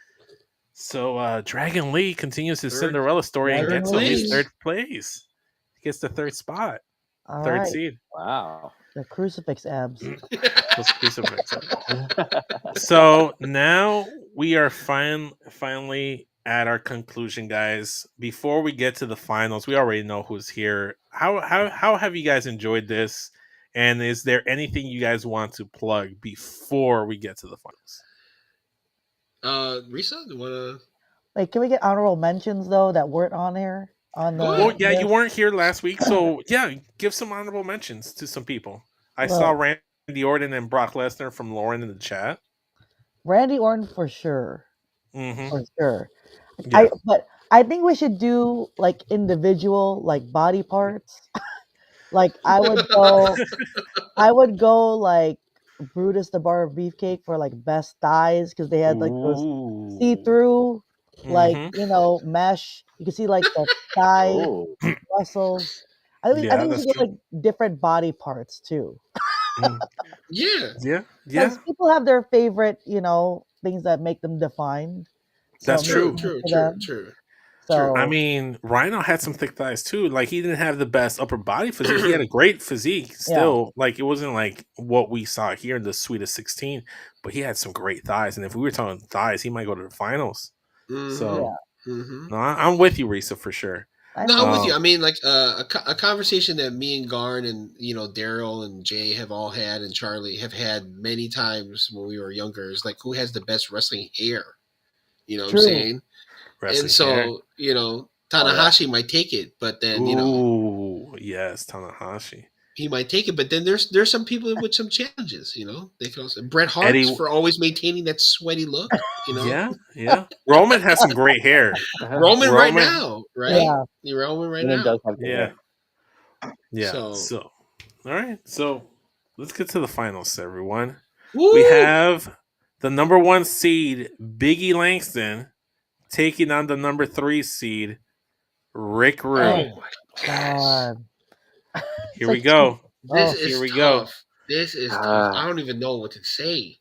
So Dragon Lee continues his Third- Cinderella story and Dragon gets his Lee. third place. He gets the third spot, All third right. seed. Wow. The crucifix abs. Those crucifix. So now we are finally at our conclusion, guys. Before we get to the finals, we already know who's here. How have you guys enjoyed this? And is there anything you guys want to plug before we get to the finals? Risa, you wanna? Wait, can we get honorable mentions though that weren't on here? On the Go Well, ahead. yeah, you list? weren't here last week, so yeah, give some honorable mentions to some people. I Well- saw Randy Orton and Brock Lesnar from Lauren in the chat. Randy Orton for sure. Mm-hmm. For sure. Yeah. But I think we should do like individual like body parts. Like I would go like Brutus the Bar of Beefcake for like best thighs because they had like those Ooh. see-through like Mhm. mesh. You can see like the thigh Oh. muscles. I think we that's should get true. like different body parts too. Mm. Yeah. Yeah, Because people have their favorite, things that make them defined. That's maybe true. for them. True. So I mean, Rhino had some thick thighs too. Like he didn't have the best upper body physique. He had a great physique still. Like it wasn't like what we saw here in the Sweetest 16, but he had some great thighs. And if we were talking thighs, he might go to the finals. Mhm. So Mhm. no, I'm with you, Risa, for sure. No, I'm with you. I mean, like a conversation that me and Garn and Daryl and Jay have all had, and Charlie have had many times when we were younger. Is like who has the best wrestling hair? You know what I'm True. saying? Wrestling And so hair. Tanahashi might take it, but then Ooh, yes, Tanahashi. he might take it. But then there's some people with some challenges. They can also Bret Hart Eddie- for always maintaining that sweaty look. Yeah. Roman has some great hair. Roman right now, right? Yeah. Roman right Roman now. does have good Yeah. hair. Yeah. So- So, all right. So, let's get to the finals, everyone. Woo! We have the number 1 seed, Biggie Langston, taking on the number 3 seed, Rick Rude. Oh my God. Here we go. This Oh, is here we tough. go. This is tough. I don't even know what to say.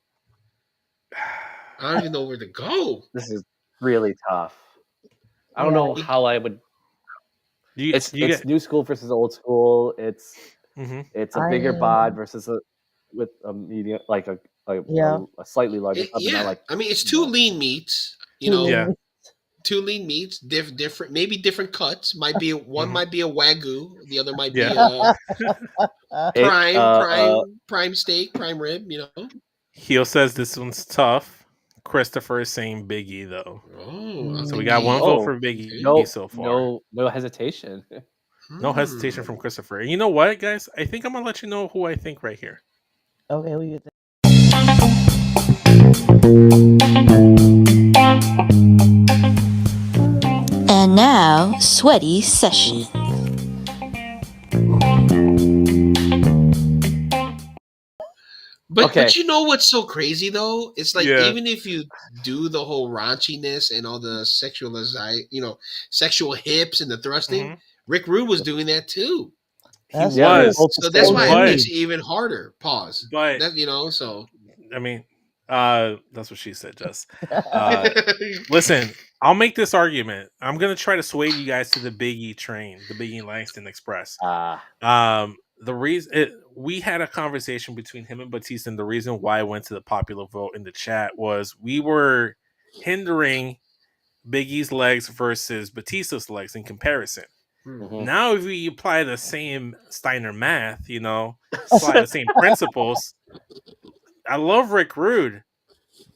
I don't even know where to go. This is really tough. I don't know how I would. It's new school versus old school. It's Mhm. it's a bigger bod versus with a medium, like a slightly larger. I mean, it's two lean meats. Yeah. Two lean meats, different, maybe different cuts. Might be one might be a wagyu, the other might be Yeah. a prime steak, prime rib. Heel says this one's tough. Christopher is saying Biggie though. Oh, So we got one vote for Biggie so far. No hesitation. No hesitation from Christopher. And you know what, guys? I think I'm gonna let you know who I think right here. Okay, who you think? And now, Sweaty Session. But you know what's so crazy though? It's like Yeah. even if you do the whole raunchiness and all the sexual hips and the thrusting, Rick Rude was doing that too. He was. So that's why it makes it even harder. Pause. But that, so I mean, that's what she said, Jess. Listen, I'll make this argument. I'm gonna try to sway you guys to the Biggie train, the Biggie Langston Express. The reason we had a conversation between him and Batista, and the reason why I went to the popular vote in the chat was we were hindering Biggie's legs versus Batista's legs in comparison. Now, if we apply the same Steiner math, apply the same principles. I love Rick Rude,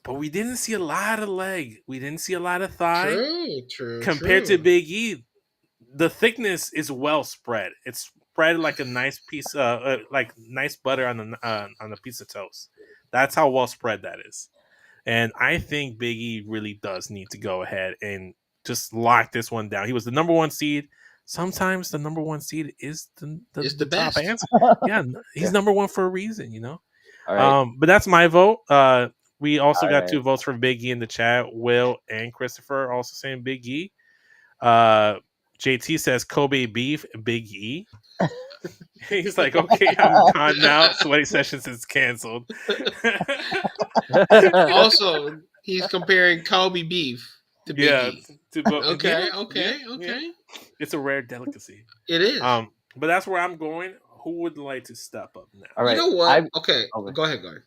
but we didn't see a lot of leg. We didn't see a lot of thigh. True. Compared to Big E, the thickness is well spread. It's spread like a nice piece, like nice butter on a piece of toast. That's how well spread that is. And I think Big E really does need to go ahead and just lock this one down. He was the number 1 seed. sometimes the number one seed is It's the the top best. answer. Yeah, he's Yeah. number one for a reason, you know. All right. But that's my vote. We also All got right. 2 votes for Big E in the chat. Will and Christopher also saying Big E. JT says Kobe beef, Big E. He's like, okay, I'm gone now. Sweaty Sessions is canceled. Also, he's comparing Kobe beef to Big Yeah, E. yeah, Okay. it's a rare delicacy. It is. But that's where I'm going. Who would like to step up now? All right. You know what? Okay, Okay. go ahead, Glenn.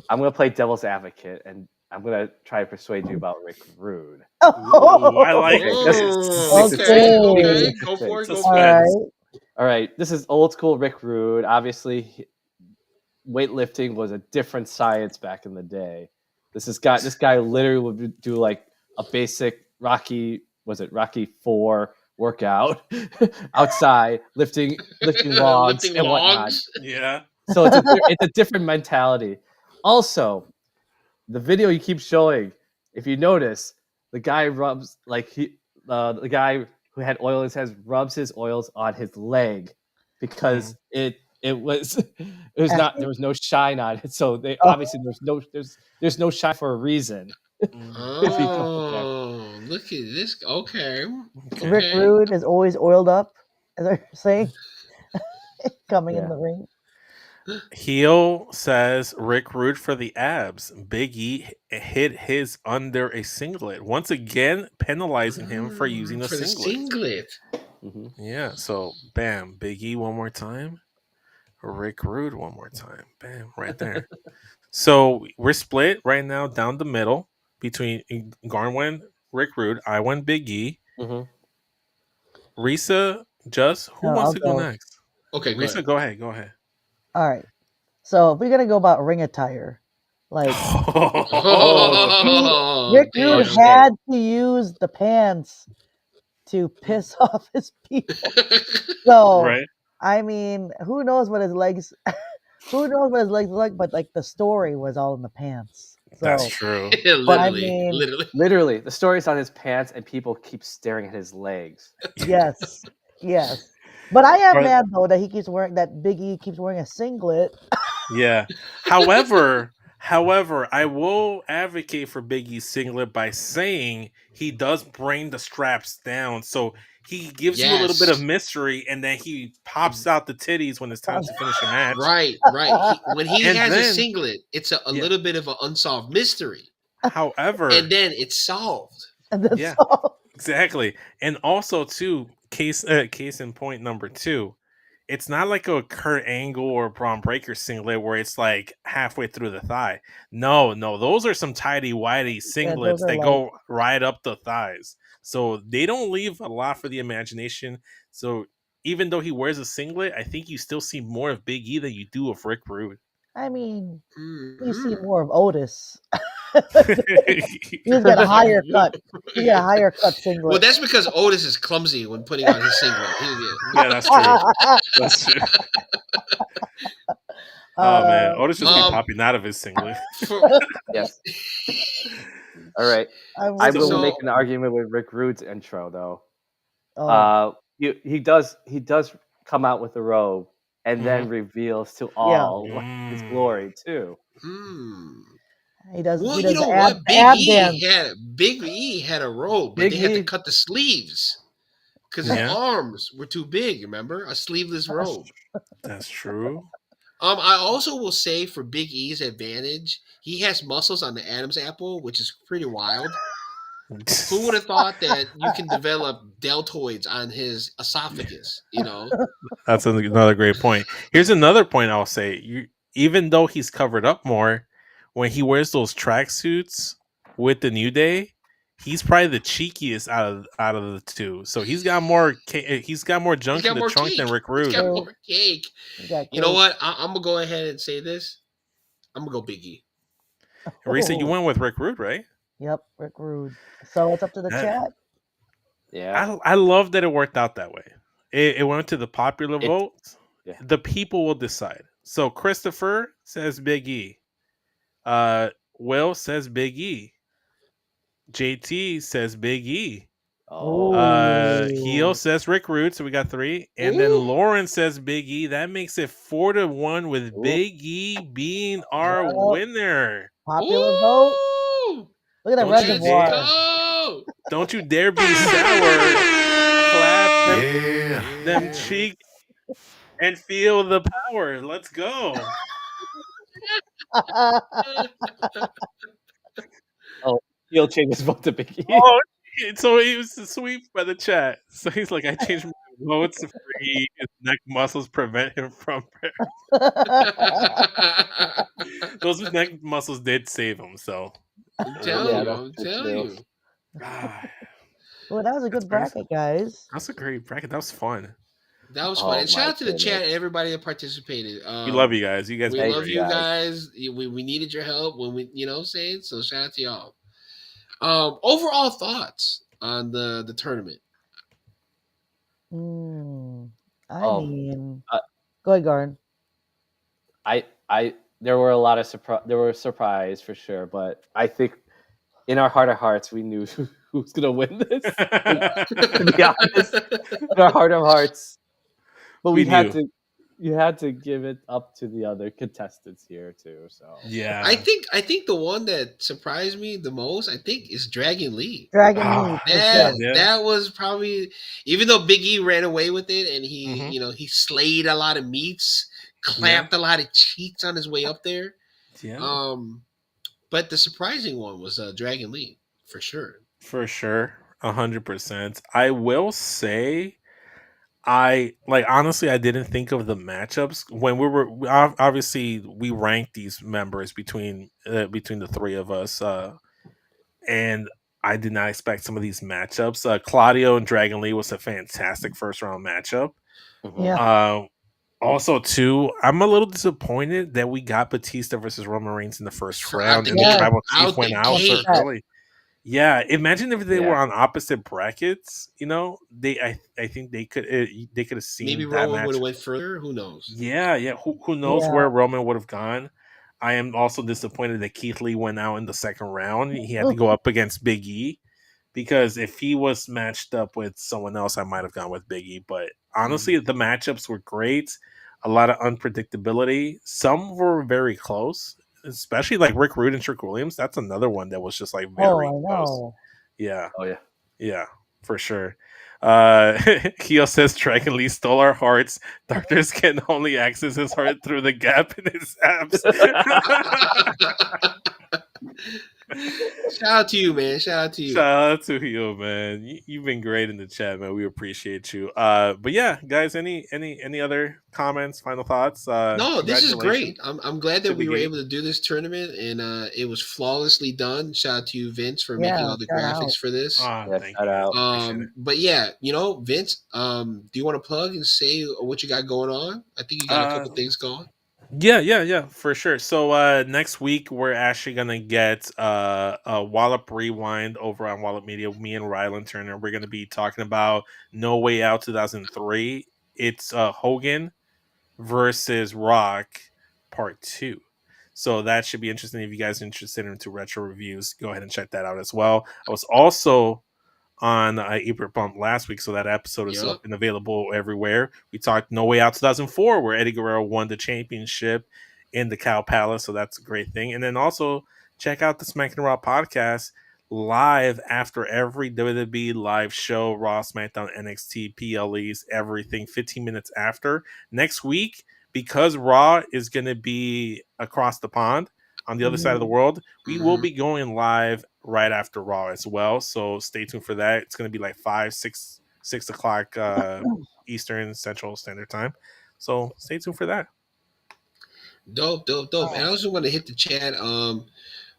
I'm gonna play devil's advocate, and I'm gonna try to persuade you about Rick Rude. Ooh, I like Oh, it. okay. Go for it. Go Suspense. for All it. right. All right, this is old school Rick Rude. Obviously, weightlifting was a different science back in the day. This guy literally would do like a basic Rocky 4 workout outside, lifting logs Lifting and whatnot. logs. Yeah. So it's a different mentality. Also, the video you keep showing, if you notice, the guy rubs the guy who had oil in his hands rubs his oils on his leg because it was not, there was no shine on it. So they obviously there's no shine for a reason. Oh, look at this. Okay. Rick Rude is always oiled up, as they're saying, coming in the ring. Heel says Rick Rude for the abs. Big E hit his under a singlet. Once again, penalizing him for using a for the singlet. Mm-hmm. Yeah, so bam. Big E one more time. Rick Rude one more time. Bam, right there. So we're split right now down the middle between Garn went Rick Rude. I went Big E. Mm-hmm. Risa, Just, who wants to go next? Okay, Risa, go ahead. All right. So if we're gonna go about ring attire, like Rick Rude had to use the pants to piss off his people. So right. I mean, who knows what his legs look like, but like the story was all in the pants. So, that's true. Literally, the story's on his pants, and people keep staring at his legs. Yes. But I am mad though that Big E keeps wearing a singlet. Yeah. However, I will advocate for Big E's singlet by saying he does bring the straps down, so he gives you a little bit of mystery, and then he pops out the titties when it's time to finish a match. Right. When he has a singlet, it's a little bit of an unsolved mystery. However, and then it's solved. Exactly. And also, too, case in point number 2. It's not like a Kurt Angle or Braun Breaker singlet where it's like halfway through the thigh. No, those are some tidy whitey singlets that go right up the thighs. So they don't leave a lot for the imagination. So even though he wears a singlet, I think you still see more of Big E than you do of Rick Rude. I mean, you see more of Otis. He's got a higher cut. He got a higher cut singlet. Well, that's because Otis is clumsy when putting on his singlet. Yeah, that's true. That's true. Oh man, Otis just be popping out of his singlet. Yes. All right. I will make an argument with Rick Rude's intro though. He does come out with the robe and then reveals to all his glory too. He does. Well, he does you know what? Big E had a robe, but they had to cut the sleeves because his arms were too big. Remember, a sleeveless robe. That's true. I also will say for Big E's advantage, he has muscles on the Adam's apple, which is pretty wild. Who would have thought that you can develop deltoids on his esophagus? You know, that's another great point. Here's another point I'll say: even though he's covered up more, when he wears those tracksuits with the New Day, he's probably the cheekiest out of the two. So he's got more junk in the trunk than Rick Rude. He's got more cake. You know what? I'm gonna go ahead and say this. I'm gonna go Big E. Risa, you went with Rick Rude, right? Yep, Rick Rude. So it's up to the chat. Yeah, I love that it worked out that way. It went to the popular vote. Yeah. The people will decide. So Christopher says Big E. Will says Big E. JT says Big E. Heo says Rick Rude, so we got 3. And then Lauren says Big E. That makes it 4-1 with Big E being our winner. Popular vote. Look at that reservoir. Don't you dare be sour. Clap them cheeks and feel the power. Let's go. He'll change his vote to Big E. Oh, so he was sweep by the chat. So he's like, I changed my votes for E. His neck muscles prevent him from. Those neck muscles did save him. So I'm telling you. Well, that was a good bracket, guys. That's a great bracket. That was fun. That was fun. And shout out to the chat and everybody that participated. We love you guys. You guys, we love you guys. We needed your help when we, what I'm saying. So shout out to y'all. Overall thoughts on the tournament. I mean, go ahead, Garn. There were a lot of surprise for sure, but I think in our heart of hearts we knew who was gonna win this. To be honest, in our heart of hearts, but you had to give it up to the other contestants here too. So yeah, I think the one that surprised me the most, is Dragon Lee. That was probably, even though Big E ran away with it and he he slayed a lot of meats, clamped a lot of cheeks on his way up there. Yeah. But the surprising one was Dragon Lee for sure. For sure, 100%. I will say, honestly, I didn't think of the matchups when obviously we ranked these members between the 3 of us, and I did not expect some of these matchups. Claudio and Dragon Lee was a fantastic first round matchup. Yeah. Also, too, I'm a little disappointed that we got Batista versus Roman Reigns in the first round, and the Tribal Chief went out so early. Yeah, imagine if they were on opposite brackets. I think they could have seen maybe that Roman would have went further. Who knows? Yeah. Who knows where Roman would have gone? I am also disappointed that Keith Lee went out in the second round. He had to go up against Big E, because if he was matched up with someone else, I might have gone with Big E. But honestly, the matchups were great. A lot of unpredictability. Some were very close. Especially like Rick Rude and Trick Williams. That's another one that was just like very close. Yeah. Oh yeah. Yeah, for sure. Keo says Dragon Lee stole our hearts. Doctors can only access his heart through the gap in his abs. Shout out to you, man. Shout out to you, man. You've been great in the chat, man. We appreciate you. But yeah, guys, any other comments, final thoughts? No, this is great. I'm glad that we were able to do this tournament, and it was flawlessly done. Shout out to you, Vince, for making all the graphics for this. Thank you. But yeah, Vince, do you want to plug and say what you got going on? I think you got a couple things going. Yeah, for sure. So next week we're actually gonna get a Wallop Rewind over on Wallop Media. Me and Rylan Turner. We're gonna be talking about No Way Out 2003. It's Hogan versus Rock Part 2. So that should be interesting. If you guys are interested into retro reviews, go ahead and check that out as well. I was also on Ebert Bump last week, so that episode is up and available everywhere. We talked No Way Out 2004, where Eddie Guerrero won the championship in the Cow Palace, so that's a great thing. And then also check out the Smack and Raw podcast live after every WWE live show, Raw, SmackDown, NXT, PLEs, everything, 15 minutes after. Next week, because Raw is going to be across the pond on the other side of the world, we will be going live right after Raw as well. So stay tuned for that. It's going to be like 6 o'clock Eastern Central Standard Time. So stay tuned for that. Dope. And I also want to hit the chat.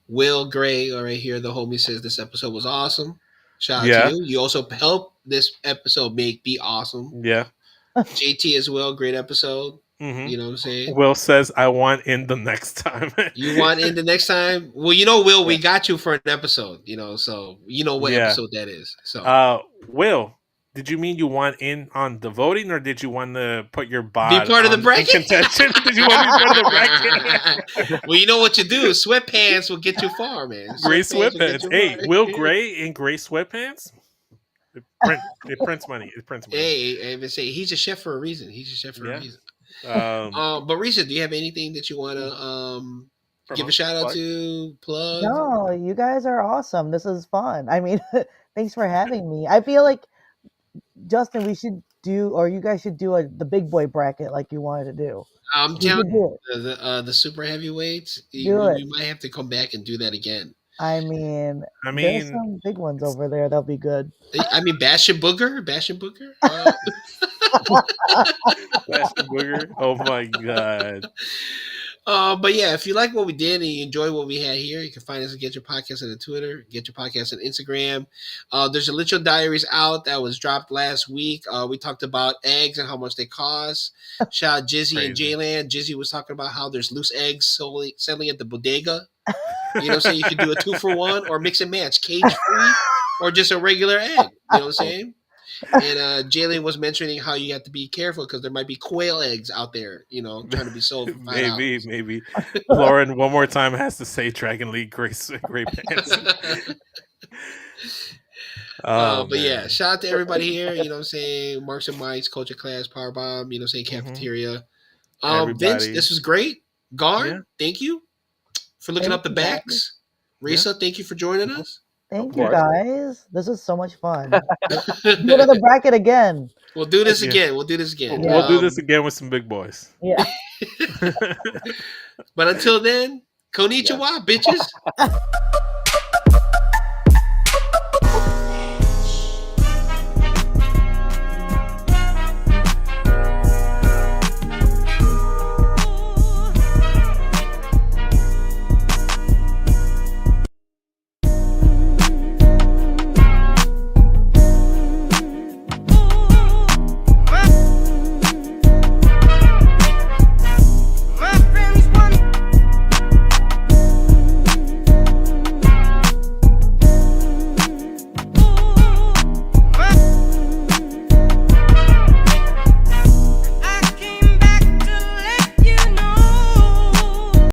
Will Gray, right here, the homie, says this episode was awesome. Shout out to you. You also helped this episode be awesome. Yeah. JT as well, great episode. Mm-hmm. You know what I'm saying? Will says, I want in the next time. You want in the next time? Well, Will, we got you for an episode, so you know what episode that is. So, Will, did you mean you want in on the voting, or did you want to put your bod be part of the bracket? Contention? Did you want to be part of the bracket? Well, you know what you do. Sweatpants will get you far, man. Gray sweatpants. Hey, Will Gray in gray sweatpants? It prints money. It prints money. Hey, I even say he's a chef for a reason. He's a chef for a reason. Um, But Risa, do you have anything that you want to give a shout out to, plug? No, you guys are awesome. This is fun. I mean, thanks for having me. I feel like Justin, we should do, or you guys should do the big boy bracket like you wanted to do. I'm telling you, the super heavyweights. We might have to come back and do that again. I mean, there's some big ones over there. That'll be good. I mean, Bastion Booger. Bastion Booger. Oh my god. But yeah, if you like what we did and you enjoy what we had here, you can find us at Getcho Podcast on Twitter, Getcho Podcast on Instagram. There's a Literal Diaries out that was dropped last week. We talked about eggs and how much they cost. Shout out Jizzy and Jaylan. Jizzy was talking about how there's loose eggs selling at the bodega. You know what I'm saying? You could do a 2-for-1 or mix and match, cage free or just a regular egg. You know what I'm saying? And Jalen was mentioning how you have to be careful because there might be quail eggs out there, you know, trying to be sold for $5. Maybe. Lauren, one more time, has to say Dragon League Great Pants. But yeah, shout out to everybody here. You know what I'm saying? Marks and Mikes, Culture Class, Powerbomb, you know what I'm saying? Cafeteria. Vince, this was great. Garn, thank you for looking up the backs. Risa, thank you for joining us. Thank you, guys. This is so much fun. Go to the bracket again. We'll do this again. We'll do this again. Yeah. We'll do this again with some big boys. Yeah. But until then, konnichiwa, bitches.